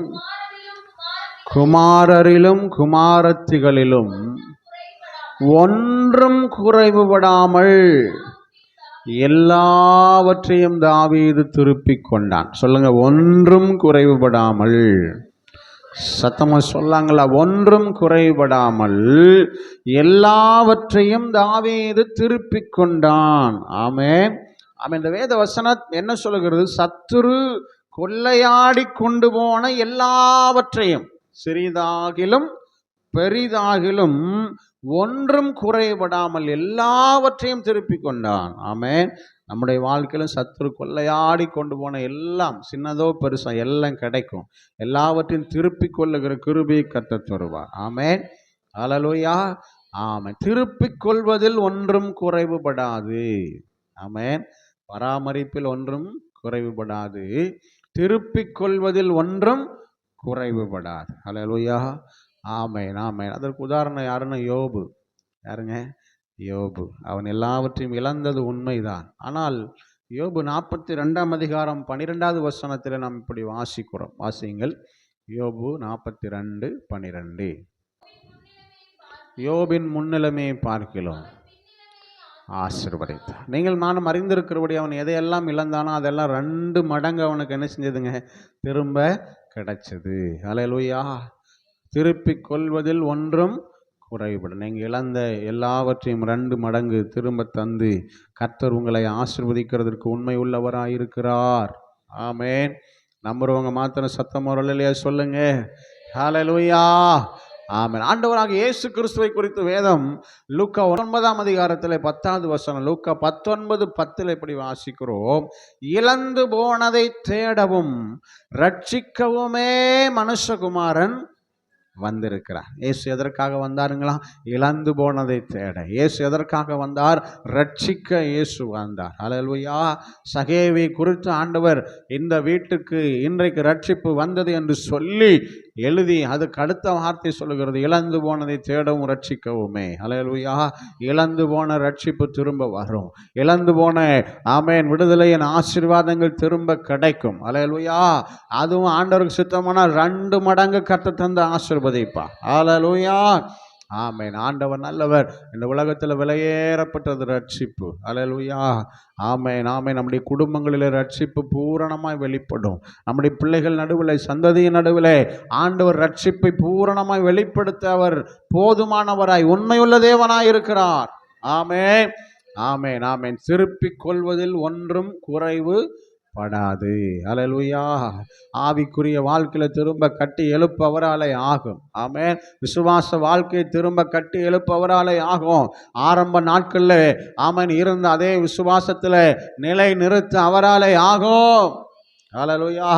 குமாரரிலும் குமாரத்திகளிலும் ஒன்றும் குறைவுபடாமல் எல்லாவற்றையும் தாவீது திருப்பிக் கொண்டான். சொல்லுங்க, ஒன்றும் குறைவுபடாமல். சத்தமா சொல்லாங்களா? ஒன்றும் குறைபடாமல் எல்லாவற்றையும் தாவீது திருப்பிக் கொண்டான். ஆமென், ஆமென். இந்த வேத வசனம் என்ன சொல்லுகிறது? சத்துரு கொள்ளையாடி கொண்டு போன எல்லாவற்றையும், சிறிதாகிலும் பெரிதாகிலும் ஒன்றும் குறைபடாமல் எல்லாவற்றையும் திருப்பிக் கொண்டான். ஆமென். நம்முடைய வாழ்க்கையிலும் சத்துரு கொள்ளையாடி கொண்டு போன எல்லாம் சின்னதோ பெருசோ எல்லாம் கிடைக்கும். எல்லாவற்றையும் திருப்பி கொள்ளுகிற கிருபையை கர்த்தர் தருவார். ஆமென். ஹல்லேலூயா. ஆமென். திருப்பிக் கொள்வதில் ஒன்றும் குறைவுபடாது. ஆமென். பராமரிப்பில் ஒன்றும் குறைவுபடாது, திருப்பிக் கொள்வதில் ஒன்றும் குறைவுபடாது. ஹல்லேலூயா. ஆமென். ஆமென். அதற்கு உதாரணம் யாருன்னா யோபு. யாருங்க? யோபு. அவன் எல்லாவற்றையும் இழந்தது உண்மைதான். ஆனால் யோபு 42 அதிகாரம் 12வது வசனத்தில் நாம் இப்படி வாசிக்கிறோம். வாசியுங்கள். யோபு 42:12. யோபின் முன்னிலைமையை பார்க்கிறோம் ஆசீர்வதித்தார். நீங்கள் நானும் அறிந்திருக்கிறபடி அவன் எதையெல்லாம் இழந்தானோ அதெல்லாம் 2 மடங்கு அவனுக்கு என்ன செஞ்சதுங்க? திரும்ப கிடைச்சது. ஹல்லேலூயா. திருப்பிக் கொள்வதில் ஒன்றும் குறைபடும். நீங்கள் இழந்த எல்லாவற்றையும் 2 மடங்கு திரும்ப தந்து கர்த்தர் உங்களை ஆசீர்வதிக்கிறதுக்கு உண்மை உள்ளவராயிருக்கிறார். ஆமென். நம்புறவங்க மாத்திரம் சத்தம் வரலையா சொல்லுங்க. ஹல்லேலூயா. ஆமென். ஆண்டவராக இயேசு கிறிஸ்துவை குறித்து வேதம் லூக்கா 9ஆம் அதிகாரத்தில் 10வது வசனம், லூக்கா 19:10 இப்படி வாசிக்கிறோம். இழந்து போனதை தேடவும் ரட்சிக்கவுமே மனுஷகுமாரன் வந்திருக்கிறார். இயேசு எதற்காக வந்தாருங்களா? இழந்து போனதை தேட. இயேசு எதற்காக வந்தார்? ரட்சிக்க இயேசு வந்தார். ஹல்லேலூயா. சகேவை குறித்து ஆண்டவர் இந்த வீட்டுக்கு இன்றைக்கு ரட்சிப்பு வந்தது என்று சொல்லி எழுதி அதுக்கு அடுத்த வார்த்தை சொல்லுகிறது, இழந்து போனதை தேடவும் ரட்சிக்கவுமே. ஹல்லேலூயா. இழந்து போன ரட்சிப்பு திரும்ப வரும். இழந்து போன ஆமென் விடுதலையின் ஆசீர்வாதங்கள் திரும்ப கிடைக்கும். ஹல்லேலூயா. அதுவும் ஆண்டவருக்கு சித்தமானால் 2 மடங்கு கர்த்தர் தந்த ஆசீர்வதிப்பா. ஹல்லேலூயா. ஆமென். ஆண்டவர் நல்லவர். இந்த உலகத்தில் விலையேறப்பட்டது ரட்சிப்பு. ஹல்லேலூயா. ஆமென். ஆமென். நம்முடைய குடும்பங்களில் ரட்சிப்பு பூரணமாய் வெளிப்படும். நம்முடைய பிள்ளைகள் நடுவில், சந்ததியின் நடுவில் ஆண்டவர் ரட்சிப்பை பூரணமாய் வெளிப்படுத்த அவர் போதுமானவராய் உண்மையுள்ள தேவனாய் இருக்கிறார். ஆமென். ஆமென். ஆமென். திருப்பிக் கொள்வதில் ஒன்றும் குறைவு படாது. ஹல்லேலூயா. ஆவிக்குரிய வாழ்க்கையில திரும்ப கட்டி எழுப்ப அவராலே ஆகும். ஆமென். விசுவாச வாழ்க்கையை திரும்ப கட்டி எழுப்ப அவராலே ஆகும். ஆரம்ப நாட்களில் ஆமென் இருந்த அதே விசுவாசத்தில் நிலை நிறுத்த அவராலே ஆகும். ஹல்லேலூயா.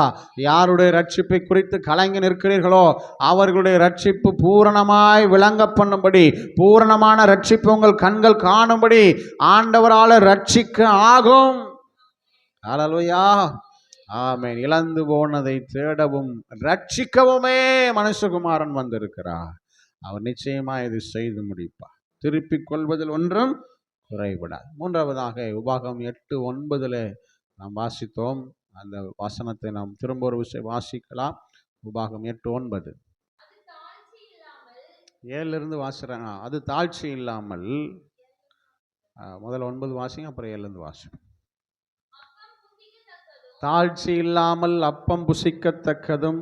யாருடைய ரட்சிப்பை குறித்து கலங்கி நிற்கிறீர்களோ அவர்களுடைய ரட்சிப்பு பூரணமாய் விளங்க பண்ணும்படி, பூரணமான ரட்சிப்பு உங்கள் கண்கள் காணும்படி ஆண்டவரால் ரட்சிக்க ஆகும். ஹல்லேலூயா. ஆமென். இழந்து போனதை தேடவும் ரட்சிக்கவுமே மனுஷகுமாரன் வந்திருக்கிறார். அவர் நிச்சயமா இது செய்து முடிப்பார். திருப்பிக் கொள்வதில் ஒன்றும் குறைபடாது. 3வதாக உபாகம் 8:9 நாம் வாசித்தோம். அந்த வசனத்தை நாம் திரும்ப ஒரு விஷயம் வாசிக்கலாம். உபாகம் 8:9. 7 வாசிறாங்க. அது தாழ்ச்சி இல்லாமல், முதல்ல 9 வாசிங்க, அப்புறம் 7 வாசிங்க. தாழ்ச்சி இல்லாமல் அப்பம் புசிக்கத்தக்கதும்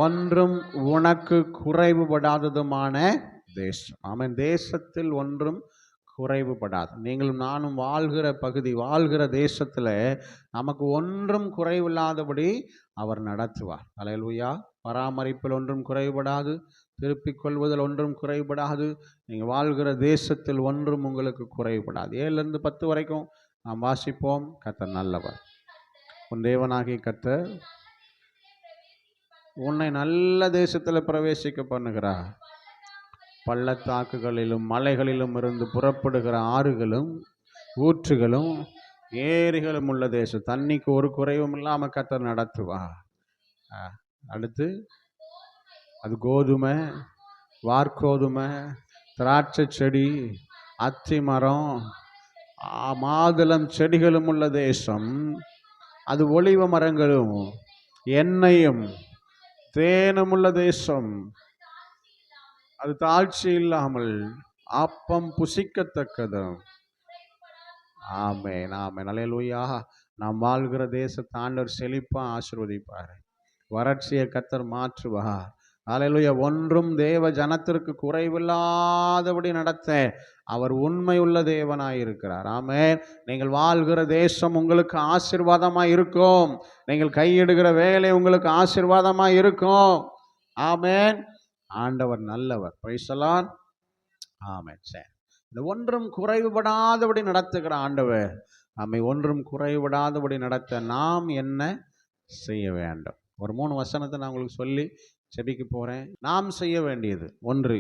ஒன்றும் உனக்கு குறைவுபடாததுமான தேசம். ஆமென். தேசத்தில் ஒன்றும் குறைவுபடாது. நீங்களும் நானும் வாழ்கிற பகுதி, வாழ்கிற தேசத்தில் நமக்கு ஒன்றும் குறைவில்லாதபடி அவர் நடத்துவார். ஹல்லேலூயா. பராமரிப்பில் ஒன்றும் குறைபடாது, திருப்பிக் கொள்வதில் ஒன்றும் குறைபடாது. நீங்கள் வாழ்கிற தேசத்தில் ஒன்றும் உங்களுக்கு குறைபடாது. 7-10 வரைக்கும் நாம் வாசிப்போம். கர்த்தர் நல்லவர். உன் தேவனாகிய கர்த்தர் உன்னை நல்ல தேசத்தில் பிரவேசிக்க பண்ணுகிறார். பள்ளத்தாக்குகளிலும் மலைகளிலும் இருந்து புறப்படுகிற ஆறுகளும் ஊற்றுகளும் ஏரிகளும் உள்ள தேசம். தண்ணிக்கு ஒரு குறைவும் இல்லாமல் கர்த்தர் நடத்துவார். அடுத்து அது கோதுமை, வார்கோதுமை, திராட்சை செடி, அத்தி மரம், மாதுளம் செடிகளும் உள்ள தேசம். அது ஒலிவ மரங்களும் எண்ணெயும் தேனும் உள்ள தேசம். அது தாழ்ச்சி இல்லாமல் அப்பம் புசிக்கத்தக்கதும். ஆமென். ஆமென். ஹல்லேலூயா. நாம் வாழ்கிற தேசத்தை ஆண்டவர் செழிப்பா ஆசீர்வதிப்பார். வறட்சியை கர்த்தர் மாற்றுவார். ஹல்லேலூயா. ஒன்றும் தேவ ஜனத்திற்கு குறைவில்லாதபடி நடத்த அவர் உண்மையுள்ள தேவனாயிருக்கிறார். ஆமென். நீங்கள் வாழ்கிற தேசம் உங்களுக்கு ஆசீர்வாதமாய் இருக்கும். நீங்கள் கையிடுகிற வேலை உங்களுக்கு ஆசீர்வாதமாய் இருக்கும். ஆமென். ஆண்டவர் நல்லவர். Praise the Lord. ஆமென். சரி, இந்த ஒன்றும் குறைவுபடாதபடி நடத்துகிற ஆண்டவர் நம்மை ஒன்றும் குறைவிடாதபடி நடத்த நாம் என்ன செய்ய வேண்டும்? ஒரு 3 வசனத்தை நான் உங்களுக்கு சொல்லி செபிக்க போகிறேன். நாம் செய்ய வேண்டியது ஒன்று,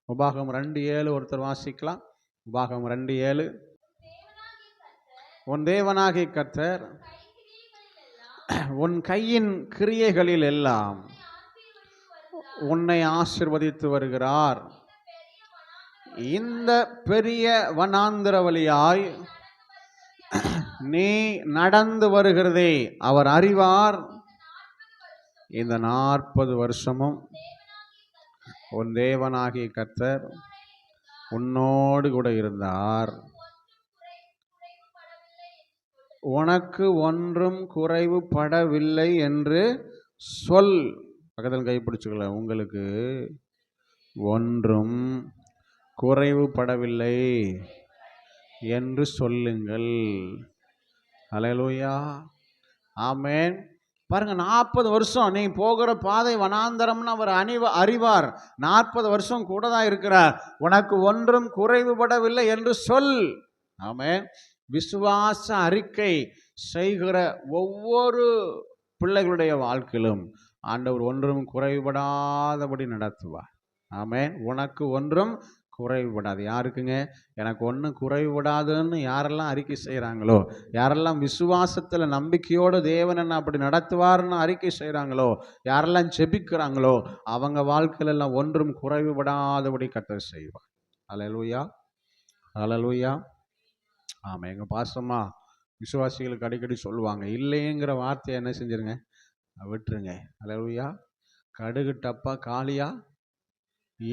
உபாகமம் 2:7 ஒருத்தர் வாசிக்கலாம். உபாகமம் 2:7. உன் தேவனாகிய கர்த்தர் உன் கையின் கிரியைகளில் எல்லாம் உன்னை ஆசீர்வதித்து வருகிறார். இந்த பெரிய வனாந்திர வழியாய் நீ நடந்து வருகிறதே அவர் அறிவார். இந்த 40 வருஷமும் உன் தேவனாகிய கர்த்தர் உன்னோடு கூட இருந்தார். உனக்கு ஒன்றும் குறைவுபடவில்லை என்று சொல். பக்கத்தில் கைப்பிடிச்சுக்கல. உங்களுக்கு ஒன்றும் குறைவுபடவில்லை என்று சொல்லுங்கள். அல்லேலூயா, ஆமென். பாருங்க, 40 வருஷம் நீ போகிற பாதை வனாந்தரம்னு அவர் அறிவார். 40 வருஷம் கூட தான் இருக்கிறார். உனக்கு ஒன்றும் குறைவுபடவில்லை என்று சொல். ஆமென். விசுவாச அறிக்கை செய்கிற ஒவ்வொரு பிள்ளைகளுடைய வாழ்க்கையிலும் ஆண்டவர் ஒன்றும் குறைவுபடாதபடி நடத்துவார். ஆமென். உனக்கு ஒன்றும் குறைவுபடாது. யாருக்குங்க? எனக்கு ஒன்றும் குறைவுபடாதுன்னு யாரெல்லாம் அறிக்கை செய்கிறாங்களோ, யாரெல்லாம் விசுவாசத்தில் நம்பிக்கையோடு தேவன் என்ன அப்படி நடத்துவார்னு அறிக்கை செய்கிறாங்களோ, யாரெல்லாம் ஜெபிக்கிறாங்களோ, அவங்க வாழ்க்கையிலெல்லாம் ஒன்றும் குறைவுபடாதபடி கர்த்தர் செய்வார். அல்லேலூயா, அல்லேலூயா. ஆமாம். எங்கள் பாசமா விசுவாசிகளுக்கு அடிக்கடி சொல்லுவாங்க, இல்லைங்கிற வார்த்தையை என்ன செஞ்சிருங்க, விட்டுருங்க. அல்லேலூயா. கடுகு டப்பா காலியா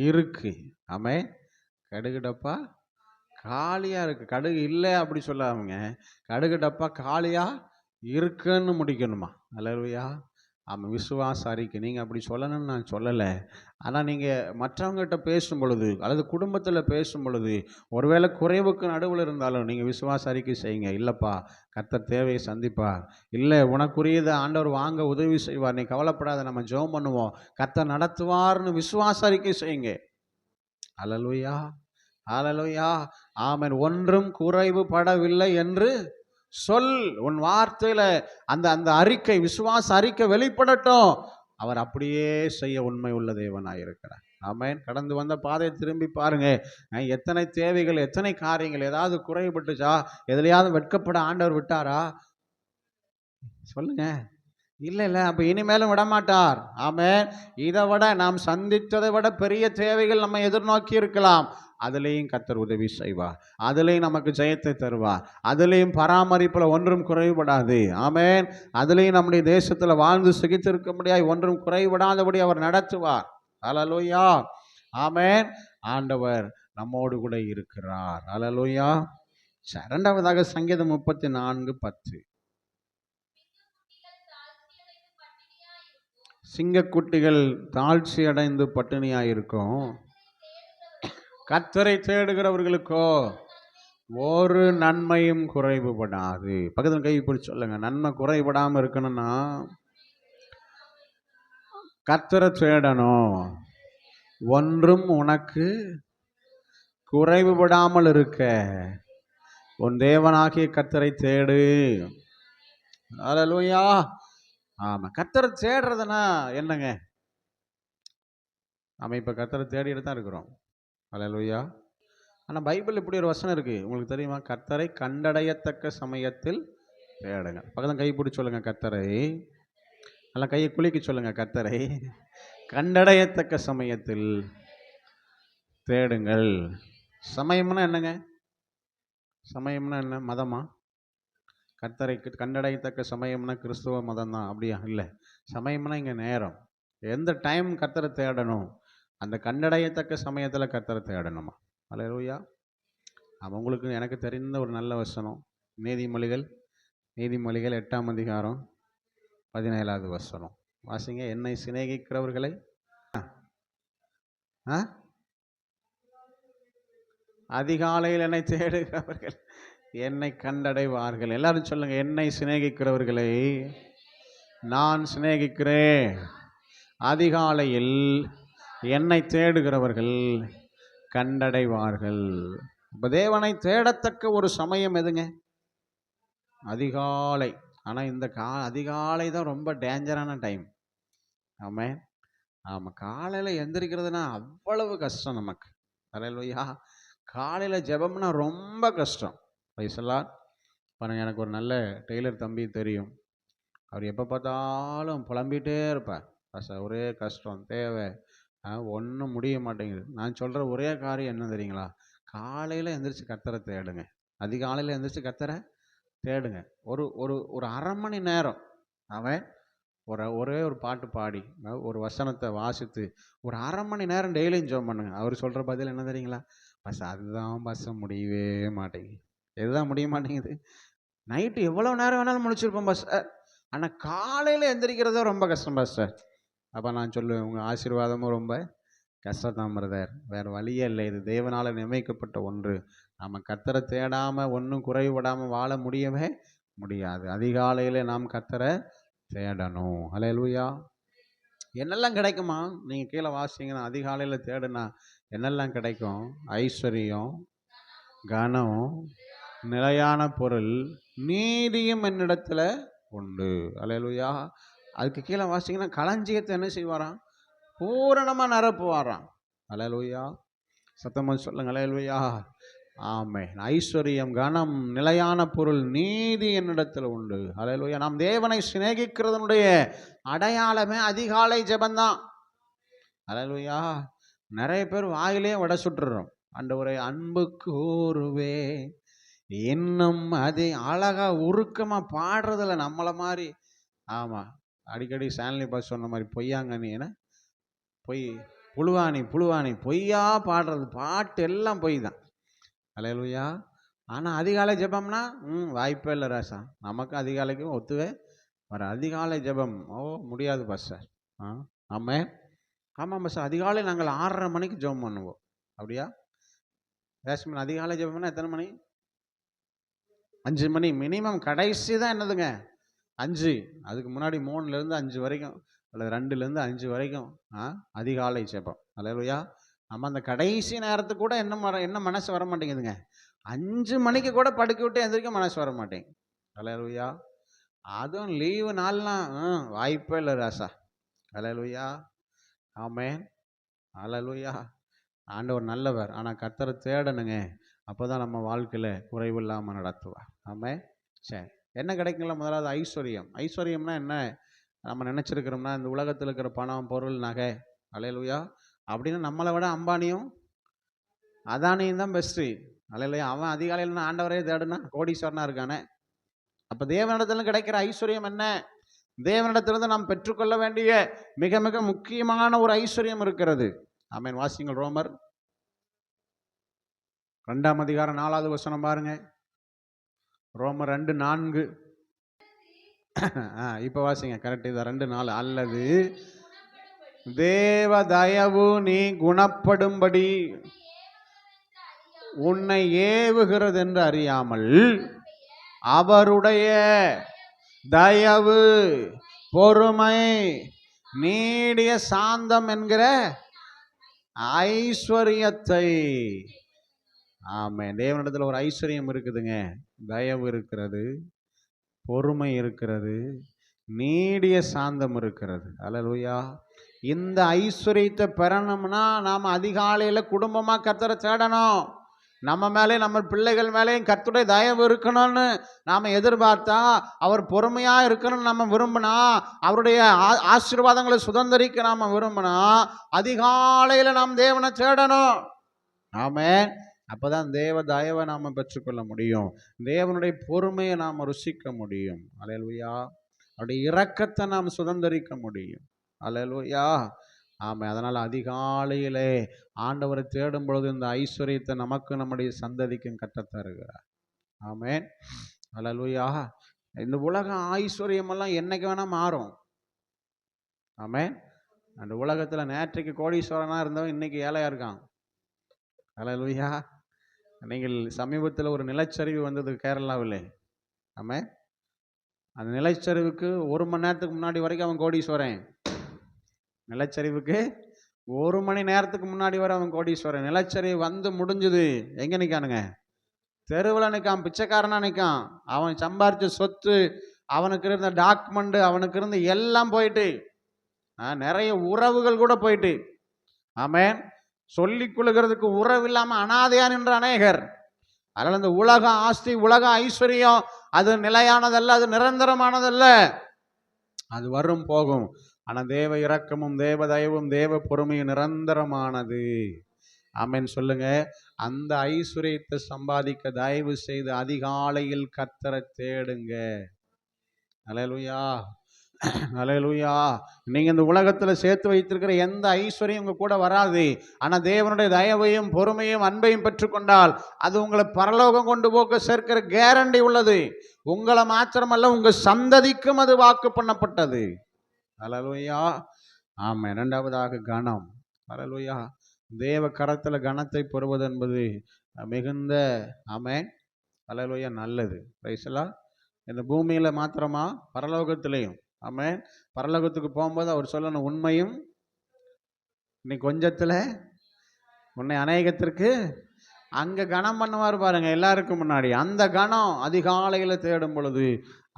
இருக்கு. ஆமென். கடுகு டப்பா காலியாக இருக்குது. கடுகு இல்லை அப்படி சொல்லாமங்க, கடுகு டப்பா காலியாக இருக்குன்னு முடிக்கணுமா? அல்லேலூயா. ஆமாம். விசுவாச அறிக்கை நீங்கள் அப்படி சொல்லணும்னு நான் சொல்லலை. ஆனால் நீங்கள் மற்றவங்ககிட்ட பேசும் பொழுது அல்லது குடும்பத்தில் பேசும் பொழுது ஒருவேளை குறைவுக்கு நடுவில் இருந்தாலும் நீங்கள் விசுவாச அறிக்கை செய்யுங்க. இல்லைப்பா, கர்த்தர் தேவையை சந்திப்பார். இல்லை, உனக்குரியதை ஆண்டவர் வாங்க உதவி செய்வார், நீ கவலைப்படாத, நம்ம ஜெபம் பண்ணுவோம், கர்த்தர் நடத்துவார்னு விசுவாச அறிக்கை செய்யுங்க. அல்லேலூயா, அல்லேலூயா, ஆமென். ஒன்றும் குறைவுபடவில்லை என்று சொல். உன் வார்த்தையில அந்த அந்த அறிக்கை, விசுவாச அறிக்கை வெளிப்படட்டும். அவர் அப்படியே செய்ய உண்மை உள்ள தேவனாயிருக்கிறார். ஆமென். கடந்து வந்த பாதையை திரும்பி பாருங்க. எத்தனை தேவைகள், எத்தனை காரியங்கள், ஏதாவது குறைபட்டுச்சா? எதுலையாவது வெட்கப்பட ஆண்டவர் விட்டாரா? சொல்லுங்க. இல்லை இல்லை. அப்போ இனிமேலும் விடமாட்டார். ஆமென். இதை விட நாம் சந்தித்ததை விட பெரிய தேவைகள் நம்ம எதிர்நோக்கி இருக்கலாம். அதுலேயும் கர்த்தர் உதவி செய்வார். அதுலேயும் நமக்கு ஜெயத்தை தருவார். அதுலேயும் பராமரிப்பில் ஒன்றும் குறைபடாது. ஆமென். அதுலேயும் நம்முடைய தேசத்தில் வாழ்ந்து சுகித்திருக்க முடியாது, ஒன்றும் குறைபடாதபடி அவர் நடத்துவார். அல்லேலூயா, ஆமென். ஆண்டவர் நம்மோடு கூட இருக்கிறார். அல்லேலூயா. இரண்டாவதாக சங்கீதம் 34:10. சிங்கக்குட்டிகள் தாழ்ச்சி அடைந்து பட்டினியாயிருக்கும், கர்த்தரை தேடுகிறவர்களுக்கோ ஒரு நன்மையும் குறைவுபடாது. பக்கத்தில் கை பிடிச்சு சொல்லுங்க, நன்மை குறைபடாமல் இருக்கணும்னா கர்த்தரை தேடணும். ஒன்றும் உனக்கு குறைவுபடாமல் இருக்க உன் தேவனாகிய கர்த்தரை தேடு. அல்லேலூயா. ஆமாம். கர்த்தரை தேடுறதுனா என்னங்க? நம்ம இப்போ கர்த்தரை தேடிட்டு தான் இருக்கிறோம். அல்லேலூயா. ஆனால் பைபிள் இப்படி ஒரு வசனம் இருக்குது, உங்களுக்கு தெரியுமா? கர்த்தரை கண்டடையத்தக்க சமயத்தில் தேடுங்க. பக்கத்தில் கை பிடிச்சி சொல்லுங்கள், கர்த்தரை. நல்லா கையை குலுக்கி சொல்லுங்கள், கர்த்தரை கண்டடையத்தக்க சமயத்தில் தேடுங்கள். சமயம்னா என்னங்க? சமயம்னா என்ன? மதமா? கர்த்தரை கண்டடையத்தக்க சமயம்னா கிறிஸ்துவ மதம் தான், அப்படியா? இல்லை. சமயம்னா இங்கே நேரம். எந்த டைம் கர்த்தரை தேடணும், அந்த கண்டடையத்தக்க சமயத்தில் கர்த்தரை தேடணுமா? அல்லேலூயா. உங்களுக்கு எனக்கு தெரிந்த ஒரு நல்ல வசனம், நீதிமொழிகள் 8ஆம் அதிகாரம் 17வது வசனம் வாசிங்க. என்னை சிநேகிக்கிறவர்களை அதிகாலையில் என்னை தேடுகிறவர்கள் என்னை கண்டடைவார்கள். எல்லாரும் சொல்லுங்க, என்னை சிநேகிக்கிறவர்களை நான் சிநேகிக்கிறேன், அதிகாலையில் என்னை தேடுகிறவர்கள் கண்டடைவார்கள். இப்போ தேவனை தேடத்தக்க ஒரு சமயம் எதுங்க? அதிகாலை. ஆனால் இந்த அதிகாலை தான் ரொம்ப டேஞ்சரான டைம். ஆமாம். ஆமாம், காலையில் எந்திரிக்கிறதுனா அவ்வளவு கஷ்டம் நமக்கு. அல்லேலூயா. காலையில் ஜெபம்னா ரொம்ப கஷ்டம். பைசலாம் பாருங்கள், எனக்கு ஒரு நல்ல டெய்லர் தம்பி தெரியும். அவர் எப்போ பார்த்தாலும் புலம்பிகிட்டே இருப்பார். ஒரே கஷ்டம், தேவை, ஒன்றும் முடிய மாட்டேங்குது. நான் சொல்கிற ஒரே காரியம் என்ன தெரியுங்களா? காலையில் எந்திரிச்சு கர்த்தரை தேடுங்க. அதிகாலையில் எந்திரிச்சு கர்த்தரை தேடுங்க. ஒரு ஒரு ஒரு அரை மணி நேரம் அவன் ஒரே ஒரு பாட்டு பாடி ஒரு வசனத்தை வாசித்து ஒரு அரை மணி நேரம் டெய்லியும் ஜெபம் பண்ணுங்க. அவர் சொல்கிற பதில் என்ன தெரியுங்களா? அதுதான் முடியவே மாட்டேங்குது. எதுதான் முடிய மாட்டேங்குது? நைட்டு எவ்வளோ நேரம் வேணாலும் முடிச்சிருப்போம் பாஸ்டர், ஆனால் காலையில் எந்திரிக்கிறதே ரொம்ப கஷ்டம் பாஸ்டர். அப்போ நான் சொல்லுவேன், உங்கள் ஆசீர்வாதமும் ரொம்ப கஷ்டத்தான் பிரதர். வேறு வழியே இல்லை. இது தேவனால் நியமிக்கப்பட்ட ஒன்று. நம்ம கர்த்தரை தேடாமல் ஒன்றும் குறைவிடாமல் வாழ முடியவே முடியாது. அதிகாலையில் நாம் கர்த்தரை தேடணும். அல்லேலூயா. என்னெல்லாம் கிடைக்குமா? நீங்கள் கீழே வாசிங்கன்னா, அதிகாலையில் தேடுனா என்னெல்லாம் கிடைக்கும்? ஐஸ்வர்யம், கனம், நிலையான பொருள், நீதியும் என்னிடத்துல உண்டு. அல்லேலூயா. அதுக்கு கீழே வாசிங்கன்னா, களஞ்சியத்தை என்ன செய்வாராம்? பூரணமாக நிரப்புவாராம். அல்லேலூயா. சத்தமாக சொல்லுங்க, அல்லேலூயா. ஆமென். ஐஸ்வர்யம், கனம், நிலையான பொருள், நீதி என்னிடத்தில் உண்டு. அல்லேலூயா. நாம் தேவனை சிநேகிக்கிறதனுடைய அடையாளமே அதிகாலை ஜெபந்தான். அல்லேலூயா. நிறைய பேர் வாயிலே வடை சுட்டுறோம். ஆண்டவரே அன்பு கூறுவே இன்னும் அது அழகா உருக்கமாக பாடுறதில்ல நம்மளை மாதிரி. ஆமாம், அடிக்கடி சான்லி பாஸ் சொன்ன மாதிரி பொய்யாங்கன்னு என்ன பொய், புழுவானி பொய்யா பாடுறது, பாட்டு எல்லாம் பொய் தான். அல்லேலூயா. ஆனால் அதிகாலை ஜெபம்னா வாய்ப்பே இல்லை ராசா. நமக்கு அதிகாலைக்கும் ஒத்துவே வர. அதிகாலை ஜெபம் முடியாது பாஸ்டர். ஆமாம் பாஸ்டர். அதிகாலை நாங்கள் 6:30 மணிக்கு ஜெபம் பண்ணுவோம். அப்படியா ரேஷ்மன்? அதிகாலை ஜெபம்னா எத்தனை மணி? 5 மணி மினிமம். கடைசி தான் என்னதுங்க? 5. அதுக்கு முன்னாடி 3லேருந்து 5 வரைக்கும் அல்லது 2லேருந்து 5 வரைக்கும் அதிகாலை ஜெபம். அல்லேலூயா. நம்ம அந்த கடைசி நேரத்துக்கு கூட என்ன மனசு வர மாட்டேங்குதுங்க. 5 மணிக்கு கூட படுக்க விட்டு எந்திரிக்க மனசு வர மாட்டேங்குது. அல்லேலூயா. அதுவும் லீவு நாள்லாம் வாய்ப்பே இல்லை ராசா. அல்லேலூயா. ஆமென். அல்லேலூயா. ஆண்டவர் நல்லவர். ஆனால் கர்த்தரை தேடணுங்க. அப்போ தான் நம்ம வாழ்க்கையில் குறைவு இல்லாமல் நடத்துவார். ஆமென். சரி, என்ன கிடைக்குங்களா? முதலாவது ஐஸ்வர்யம். ஐஸ்வர்யம்னா என்ன? நம்ம நினச்சிருக்கிறோம்னா இந்த உலகத்தில் இருக்கிற பணம், பொருள், நகை. அல்லேலூயா. அப்படின்னு நம்மளை விட அம்பானியும் அதானியும் தான் பெஸ்ட்டு. அல்லேலூயா. அவன் அதிகாலையில் ஆண்டவரே தேடுனா கோடீஸ்வரனாக இருக்கானே. அப்போ தேவனிடத்துல கிடைக்கிற ஐஸ்வர்யம் என்ன? தேவனிடத்திலிருந்து நாம் பெற்றுக்கொள்ள வேண்டிய மிக மிக முக்கியமான ஒரு ஐஸ்வர்யம் இருக்கிறது. ஆமென். வாசிங்கள் ரோமர் 2ஆம் அதிகாரம் 4வது வசனம் பாருங்க. ரோமர் 2:4. இப்போ வாசிங்க. கரெக்ட். இதை 2:4. அல்லது தேவ தயவு நீ குணப்படும்படி உன்னை ஏவுகிறது என்று அறியாமல் அவருடைய தயவு, பொறுமை, நீடிய சாந்தம் என்கிற ஐஸ்வர்யத்தை. ஆமென். தேவனிடத்தில் ஒரு ஐஸ்வர்யம் இருக்குதுங்க. தயவு இருக்கிறது, பொறுமை இருக்கிறது, நீடிய சாந்தம் இருக்கிறது. அல்லேலூயா. இந்த ஐஸ்வர்யத்தை பெறணும்னா நாம் அதிகாலையில் குடும்பமாக கர்த்தரை தேடணும். நம்ம மேலே நம்ம பிள்ளைகள் மேலேயும் கர்த்தருடைய தயவு இருக்கணும்னு நாம் எதிர்பார்த்தா, அவர் பொறுமையாக இருக்கணும்னு நம்ம விரும்பினா, அவருடைய ஆசீர்வாதங்களை சுதந்திரிக்க நாம் விரும்பினா அதிகாலையில் நாம் தேவனை தேடணும். ஆமென். அப்போதான் தேவ தயவை நாம் பெற்றுக்கொள்ள முடியும். தேவனுடைய பொறுமையை நாம் ருசிக்க முடியும். அல்லேலூயா. அவருடைய இரக்கத்தை நாம் சுதந்திரிக்க முடியும். அல்லேலூயா. ஆமாம். அதனால் அதிகாலையிலே ஆண்டவரை தேடும் பொழுது இந்த ஐஸ்வர்யத்தை நமக்கு நம்முடைய சந்ததிக்கும் கற்றுத்தருகிறார். ஆமென். அல்லேலூயா. இந்த உலக ஐஸ்வர்யமெல்லாம் என்னைக்கு வேணால் மாறும். ஆமென். அந்த உலகத்தில் நேற்றைக்கு கோடீஸ்வரனாக இருந்தவன் இன்னைக்கு ஏழையாக இருக்கான். அல்லேலூயா. நீங்கள் சமீபத்தில் ஒரு நிலச்சரிவு வந்தது கேரளாவில். ஆமாம். அந்த நிலச்சரிவுக்கு 1 மணி நேரத்துக்கு முன்னாடி வரைக்கும் அவன் கோடீஸ்வரன். நிலச்சரிவுக்கு 1 மணி நேரத்துக்கு முன்னாடி வரை அவன் கோடீஸ்வரன். நிலச்சரி வந்து முடிஞ்சுது, எங்கே நிற்கானுங்க? தெருவில் நிற்கான், பிச்சைக்காரனா நிற்கான். அவன் சம்பாரிச்ச சொத்து, அவனுக்கு இருந்த டாக்குமெண்ட், அவனுக்கு இருந்த எல்லாம் போயிட்டு, நிறைய உறவுகள் கூட போயிட்டு. ஆமென். சொல்லிக் கொள்கிறதுக்கு உறவு இல்லாமல் அனாதையா நின்ற அநேகர். அதனால இந்த உலக ஆஸ்தி, உலக ஐஸ்வர்யம் அது நிலையானதல்ல, அது நிரந்தரமானதல்ல. அது வரும் போகும். ஆனா தேவ இரக்கமும் தேவ தயவும் தேவ பொறுமையும் நிரந்தரமானது. ஆமென் சொல்லுங்க. அந்த ஐஸ்வர்யத்தை சம்பாதிக்க தயவு செய்து அதிகாலையில் கர்த்தரை தேடுங்க. அல்லேலூயா, அல்லேலூயா. நீங்க இந்த உலகத்துல சேர்த்து வைத்திருக்கிற எந்த ஐஸ்வர்யம் உங்க கூட வராது. ஆனா தேவனுடைய தயவையும் பொறுமையும் அன்பையும் பெற்றுக்கொண்டால் அது உங்களை பரலோகம் கொண்டு போக சேர்க்கிற கேரண்டி உள்ளது. உங்களை மாத்திரமல்ல, உங்க சந்ததிக்கும் அது வாக்கு பண்ணப்பட்டது. அல்லேலூயா. ஆமா. இரண்டாவதாக கனம். அல்லேலூயா. தேவ கரத்துல கனத்தை பெறுவது என்பது மிகுந்த ஆமென் அல்லேலூயா நல்லது. Price the Lord. இந்த பூமியில மாத்திரமா, பரலோகத்திலையும். ஆமென். பரலோகத்துக்கு போகும்போது அவர் சொல்லணும், உண்மையும் நீ கொஞ்சத்துல உன்னை அநேகத்திற்கு அங்க கனம் பண்ணுவார் பாருங்க, எல்லாருக்கும் முன்னாடி. அந்த கனம் அதிகாலையில தேடும் பொழுது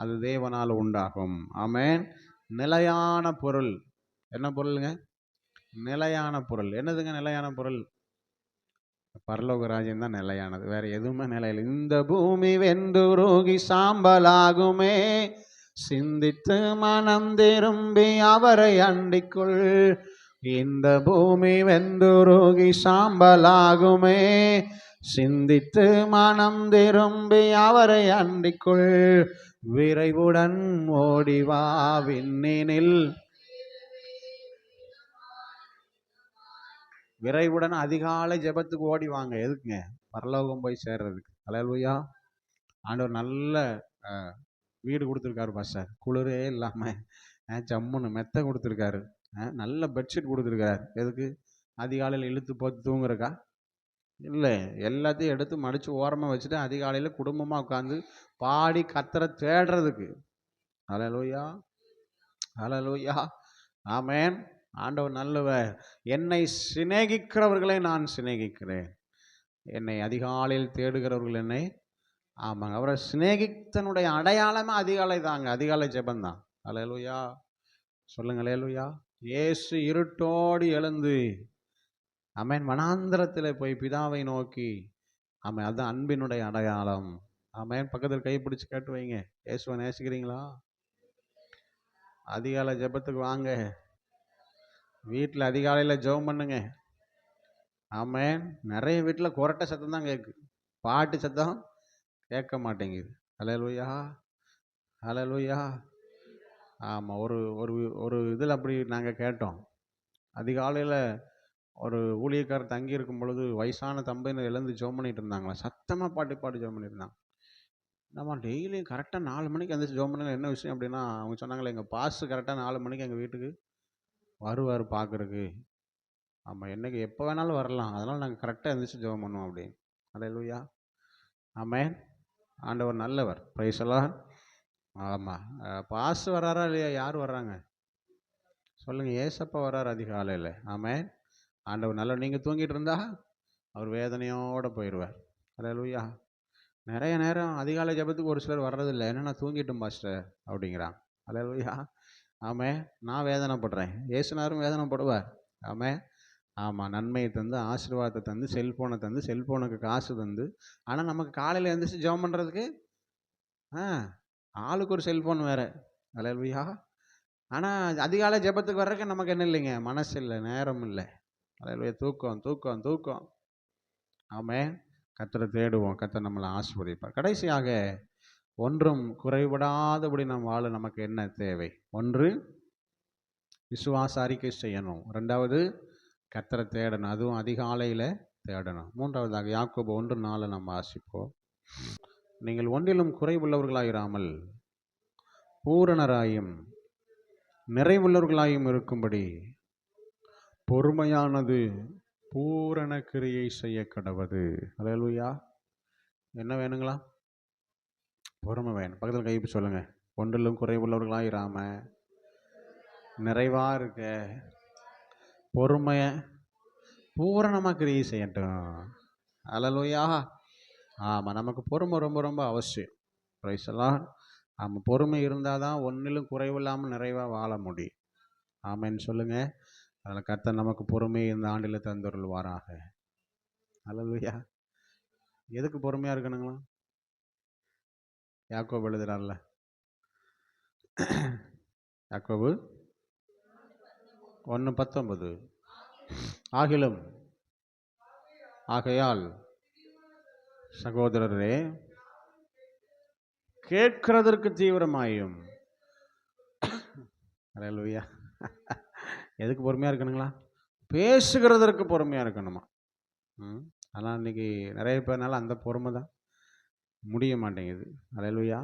அது தேவனால் உண்டாகும். ஆமென். நிலையான பொருள். என்ன பொருளுங்க? நிலையான பொருள். என்னதுங்க நிலையான பொருள்? பரலோக ராஜ்யம் தான் நிலையானது, வேற எதுவுமே நிலையில்லை. இந்த பூமி வெந்துருகி சாம்பலாகுமே, சிந்தித்து மனம் திரும்பி அவரை அண்டிக்குள். இந்த பூமி வெந்துருகி சாம்பலாகுமே, சிந்தித்து மனம் திரும்பி அவரை அண்டிக்குள். விரைவுடன் ஓடிவா விண்ணினில். விரைவுடன் அதிகாலை ஜெபத்துக்கு ஓடிவாங்க. எதுக்குங்க? பரலோகம் போய் சேர்றதுக்கு. அல்லேலூயா. ஆண்டவர் நல்ல வீடு கொடுத்துருக்காரு பாஸ்டர், குளிரே இல்லாமல் ஜம்முன்னு மெத்த கொடுத்துருக்காரு, நல்ல பெட்ஷீட் கொடுத்துருக்காரு. எதுக்கு? அதிகாலையில் இழுத்து போட்டு தூங்குறக்கா? இல்லை, எல்லாத்தையும் எடுத்து மடித்து ஓரமாக வச்சுட்டு அதிகாலையில் குடும்பமாக உட்காந்து பாடி கர்த்தரை தேடுறதுக்கு. அல்லேலூயா, அல்லேலூயா. ஆமென். ஆண்டவர் நல்லவர். என்னை சிநேகிக்கிறவர்களை நான் சிநேகிக்கிறேன். என்னை அதிகாலையில் தேடுகிறவர்கள் என்னை, ஆமாங்க, அவரை சிநேகித்தனுடைய அடையாளமே அதிகாலை தாங்க, அதிகாலை ஜெபந்தான். அல்லேலூயா சொல்லுங்க. அல்லேலூயா. இயேசு இருட்டோடு எழுந்து ஆமென் வனாந்திரத்தில் போய் பிதாவை நோக்கி, ஆமென், அதுதான் அன்பினுடைய அடையாளம். ஆமென். பக்கத்தில் கைப்பிடிச்சு கேட்டு வைங்க, இயேசுவை நேசிக்கிறீங்களா? அதிகாலை ஜெபத்துக்கு வாங்க. வீட்டில் அதிகாலையில் ஜெபம் பண்ணுங்க. ஆமென். நிறைய வீட்டில் கொரட்டை சத்தம் தான் கேட்கு, பாட்டு சத்தம் கேட்க மாட்டேங்குது. அல்லேலூயா, அல்லேலூயா. ஆமாம். ஒரு ஒரு ஒரு இதில் அப்படி நாங்கள் கேட்டோம். அதிகாலையில் ஒரு ஊழியக்காரர் தங்கி இருக்கும் பொழுது வயசான தம்பையினர் எழுந்து ஜெபம் பண்ணிட்டு இருந்தாங்களா, சத்தமாக பாட்டு பாடி ஜெபம் பண்ணியிருந்தாங்க. நம்ம டெய்லியும் கரெக்டாக 4 மணிக்கு எழுந்திரிச்சு ஜெபம் பண்ணல. என்ன விஷயம் அப்படின்னா, அவங்க சொன்னாங்களே, எங்கள் பாஸ் கரெக்டாக 4 மணிக்கு எங்கள் வீட்டுக்கு வருவார் பார்க்குறக்கு. ஆமாம், என்னைக்கு எப்போ வேணாலும் வரலாம், அதனால் நாங்கள் கரெக்டாக எழுந்திரிச்சு ஜெபம் பண்ணுவோம் அப்படின்னு. அல்லேலூயா. ஆமென். ஆண்டவர் நல்லவர். Praise the Lord. ஆமாம். பாஸ் வராரா இல்லையா? யார் வர்றாங்க சொல்லுங்கள்? ஏசப்பா வர்றார் அதிகாலையில். ஆமென். ஆண்டவர் நல்லவர். நீங்கள் தூங்கிட்டு இருந்தா அவர் வேதனையோடு போயிடுவார். அல்லேலூயா. நிறைய நேரம் அதிகாலை ஜெபத்துக்கு ஒரு சிலர் வர்றதில்லை. என்னென்னா தூங்கிட்டும் பாஸ்டர் அப்படிங்கிறான். அல்லேலூயா. ஆமென். நான் வேதனைப்படுறேன், இயேசுநாதரும் வேதனைப்படுவார். ஆமென். ஆமாம். நன்மையை தந்து, ஆசீர்வாதத்தை தந்து, செல்ஃபோனை தந்து, செல்ஃபோனுக்கு காசு தந்து, ஆனால் நமக்கு காலையில் எழுந்திரிச்சு ஜெபம் பண்ணுறதுக்கு ஆளுக்கு ஒரு செல்ஃபோன் வேறு. அல்லேலூயா. ஆனால் அதிகாலை ஜெபத்துக்கு வர்றதுக்கு நமக்கு என்ன இல்லைங்க, மனசு இல்லை, நேரம் இல்லை. அல்லேலூயா. தூக்கம் தூக்கம் தூக்கம். ஆமென். கர்த்தரை தேடுவோம், கர்த்தர் நம்மளை ஆசீர்வதிப்பார். கடைசியாக, ஒன்றும் குறைபடாதபடி நாம் வாழ நமக்கு என்ன தேவை? ஒன்று, விசுவாச அறிக்கை செய்யணும். ரெண்டாவது, கர்த்தரை தேடணும், அதுவும் அதிகாலையில் தேடணும். மூன்றாவதாக, யாக்கோபு 1:4 நம்ம வாசிப்போம். நீங்கள் ஒன்றிலும் குறைவுள்ளவர்களாயிராமல் பூரணராயும் நிறைவுள்ளவர்களாயும் இருக்கும்படி பொறுமையானது பூரண கிரியை செய்ய கடவது. அல்லேலூயா. என்ன வேணுங்களா? பொறுமை வேணும். பக்கத்தில் கைப்பு சொல்லுங்க. ஒன்றிலும் குறைவுள்ளவர்களாயிராம நிறைவாக இருக்க பொறுமையை பூரணமாக கிரியை செய்யட்டும். அல்லேலூயா. ஆமாம், நமக்கு பொறுமை ரொம்ப ரொம்ப அவசியம். Price the Lord. ஆமாம், பொறுமை இருந்தால் தான் ஒன்றிலும் குறைவில்லாமல் நிறைவாக வாழ முடியும். ஆமென்னு சொல்லுங்கள். அதில் கர்த்தர் நமக்கு பொறுமையை இந்த ஆண்டில் தந்தருள்வாராக. அல்லேலூயா. எதுக்கு பொறுமையாக இருக்கணுங்களா? யாக்கோபு எழுதுறார்ல, யாக்கோபு 1:19, ஆகையால் சகோதரரே கேட்கிறதற்கு தீவிரமாயும். அல்லேலூயா. எதுக்கு பொறுமையாக இருக்கணுங்களா? பேசுகிறதற்கு பொறுமையாக இருக்கணுமா? ஆனால் இன்னைக்கு நிறைய பேர்னால அந்த பொறுமை தான் முடிய மாட்டேங்குது. அல்லேலூயா.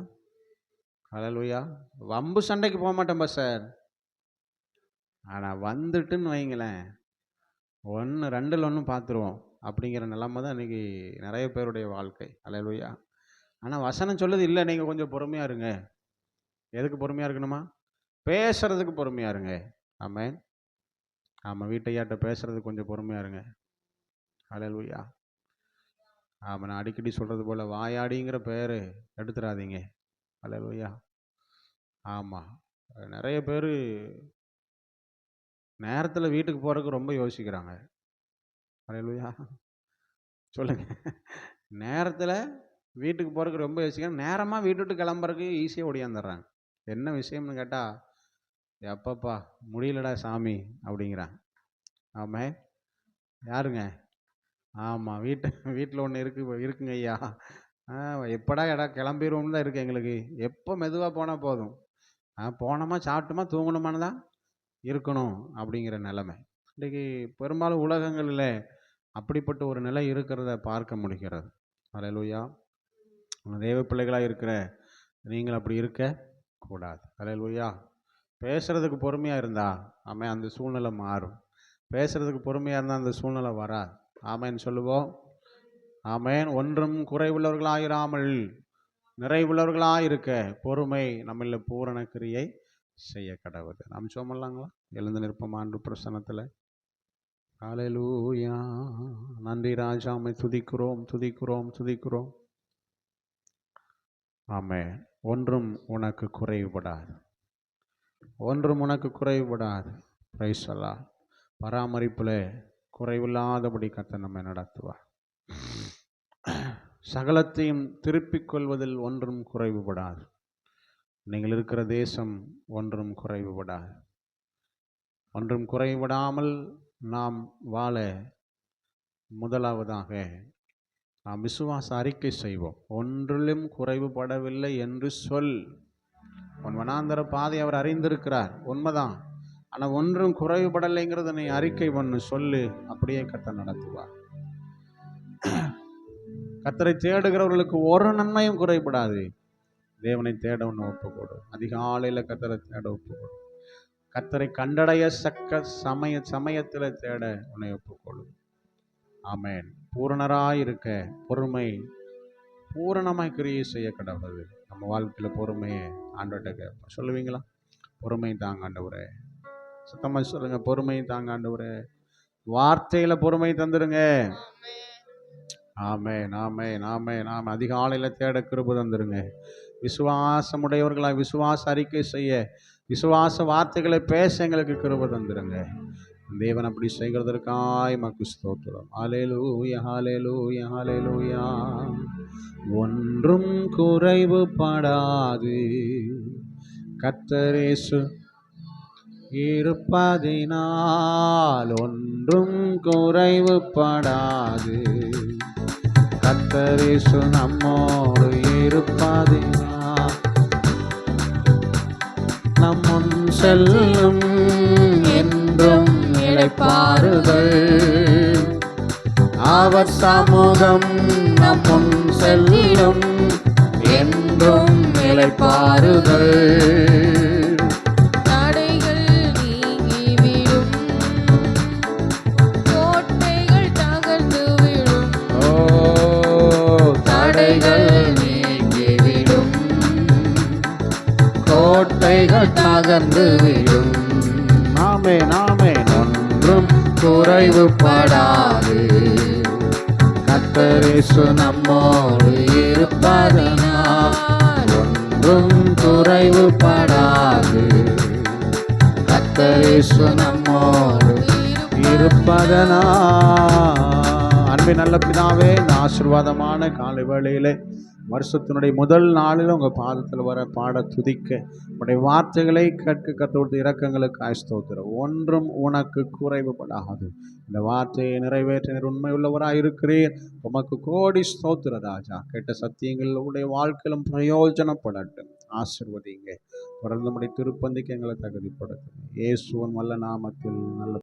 அல்லேலூயா. வம்பு சண்டைக்கு போக மாட்டேன்பா சார், ஆனால் வந்துட்டுன்னு வைங்களேன் 1 2ல் 1 பார்த்துருவோம் அப்படிங்கிற நிலைமை தான் இன்றைக்கி நிறைய பேருடைய வாழ்க்கை. அல்லேலூயா. ஆனால் வசனம் சொல்லுது இல்லை, நீங்கள் கொஞ்சம் பொறுமையாக இருங்க. எதுக்கு பொறுமையாக இருக்கணுமா? பேசுகிறதுக்கு பொறுமையாக இருங்க. ஆமென். ஆமாம், வீட்டையாட்ட பேசுகிறதுக்கு கொஞ்சம் பொறுமையாக இருங்க. அல்லேலூயா. ஆமாம், நான் அடிக்கடி சொல்கிறது போல் வாயாடிங்கிற பேர் எடுத்துடாதீங்க. அல்லேலூயா. ஆமாம், நிறைய பேர் நேரத்தில் வீட்டுக்கு போகிறதுக்கு ரொம்ப யோசிக்கிறாங்க. அல்லேலூயா. சொல்லுங்கள். நேரத்தில் வீட்டுக்கு போகிறதுக்கு ரொம்ப யோசிக்கிறாங்க. நேரமாக வீட்டு விட்டு கிளம்புறதுக்கு ஈஸியாக ஓடியாந்துடுறாங்க. என்ன விஷயம்னு கேட்டால், எப்பப்பா முடியலடா சாமி அப்படிங்கிறாங்க. ஆமாம். யாருங்க? ஆமாம், வீட்டில் ஒன்று இருக்குங்க ஐயா. எப்படா கிளம்பிடுவோம்னு தான் இருக்குது எங்களுக்கு. எப்போ மெதுவாக போனால் போதும், போனோமா சாப்பிட்டோமா தூங்கணுமான்னு தான் இருக்கணும் அப்படிங்கிற நிலைமை இன்றைக்கி பெரும்பாலும் உலகங்களில் அப்படிப்பட்ட ஒரு நிலை இருக்கிறத பார்க்க முடிகிறது. அல்லேலூயா. தேவ பிள்ளைகளாக இருக்கிற நீங்கள் அப்படி இருக்கக்கூடாது. அல்லேலூயா. பேசுகிறதுக்கு பொறுமையாக இருந்தால் ஆமாம் அந்த சூழ்நிலை மாறும். பேசுகிறதுக்கு பொறுமையாக இருந்தால் அந்த சூழ்நிலை வராது. ஆமேன்னு சொல்லுவோம். ஆமேன். ஒன்றும் குறைவுள்ளவர்களாயிராமல் நிறைவுள்ளவர்களாக இருக்க பொறுமை நம்மள பூரண கிரியை செய்ய கடவுது. நாம் சோமல்லாங்களா? எழுந்து நிற்போம் ஆண்டு பிரசன்னத்தில். ஹல்லேலூயா. நன்றி ராஜா, உம்மை துதிக்கிறோம் துதிக்கிறோம் துதிக்கிறோம். ஆமென். ஒன்றும் உனக்கு குறைவுபடாது, ஒன்றும் உனக்கு குறைவுபடாது. Price the Lord. பராமரிப்பில் குறைவில்லாதபடி கர்த்தர் நம்மை நடத்துவார். சகலத்தையும் திருப்பிக் கொள்வதில் ஒன்றும் குறைவுபடாது. நீங்கள் இருக்கிற தேசம் ஒன்றும் குறைவுபடாது. ஒன்றும் குறைவிடாமல் நாம் வாழ முதலாவதாக நாம் விசுவாச அறிக்கை செய்வோம். ஒன்றிலும் குறைவுபடவில்லை என்று சொல். உன் வனாந்தர பாதை அவர் அறிந்திருக்கிறார், உண்மைதான். ஆனால் ஒன்றும் குறைவுபடலைங்கிறத நீ அறிக்கை பண்ணு, சொல்லு. அப்படியே கர்த்தர் நடத்துவார். கர்த்தரை தேடுகிறவர்களுக்கு ஒரு நன்மையும் குறைபடாது. தேவனை தேட ஒன்று ஒப்புக்கொடு. அதிகாலையில் கர்த்தரை தேட ஒப்புக்கொடு. கர்த்தரை கண்டடைய சமயத்தில் தேட உன்னை ஒப்புக்கொடு. ஆமென். பூரணராயிருக்க பொறுமை பூரணமாய் கிரியை செய்ய கடவுள். நம்ம வாழ்க்கையில் பொறுமையை ஆண்டவர்கிட்ட கேட்போம். சொல்லுவீங்களா? பொறுமை தாங்க ஆண்டவரே. சுத்தமாக சொல்லுங்க, பொறுமை தாங்க ஆண்டவரே. வார்த்தையில் பொறுமை தந்துடுங்க. ஆமென் ஆமென் ஆமென் ஆமென். அதிகாலையில் தேட கிருபை தந்துடுங்க. விசுவாசமுடையவர்களாக விசுவாச அறிக்கை செய்ய, விசுவாச வார்த்தைகளை பேச எங்களுக்கு கிருபை தந்துடுங்க. தேவன் அப்படி செய்கிறதற்காய் மக்கு ஸ்தோத்திரம். ஹல்லேலூயா ஹல்லேலூயா ஹல்லேலூயா. ஒன்றும் குறைவுபடாது கர்த்தர் இயேசு இருப்பதினால், ஒன்றும் குறைவுபடாது கர்த்தர் இயேசு நம்மோடு இருப்பதினால், நம் முன் செல்லும் என்றும் இளைப்பாறுதல். அவர் சமூகம் நம் முன் செல்லும் என்றும் இளைப்பாறுதல். தடைகள் நீங்கிவிடும், கோட்டைகள் தகர்ந்து விடும். தடைகள் நீங்கிவிடும், கோட்டைகள் தகர்ந்து விடும். ஆமென் ஆமென். ஒன்றும் குறைவுபடாது. கர்த்தர் இயேசு நம்மோடு இருப்பதனால் ஒன்றும் குறைவுபடாது. கர்த்தர் இயேசு நம்மோடு இருப்பதனால். அன்பின் நல்ல பிதாவே, இந்த ஆசீர்வாதமான காலை வேளையிலே வருஷத்தினுடைய முதல் நாளில் உங்கள் பாதத்தில் வர பாட துதிக்க உடைய வார்த்தைகளை கேட்க கத்தோடு இரக்கங்களுக்கு ஸ்தோத்திரம். ஒன்றும் உனக்கு குறைவுபடாது. இந்த வார்த்தையை நிறைவேற்ற உண்மை உள்ளவராக இருக்கிறீர். உமக்கு கோடி ஸ்தோத்திர ராஜா. கேட்ட சத்தியங்கள் உடைய வாழ்க்கையிலும் பிரயோஜனப்படட்டும். ஆசீர்வதிங்க. தொடர்ந்து நம்முடைய திருப்பந்திக்கு எங்களை தகுதிப்படுத்துங்க. இயேசுவின் வல்ல நாமத்தில் நல்ல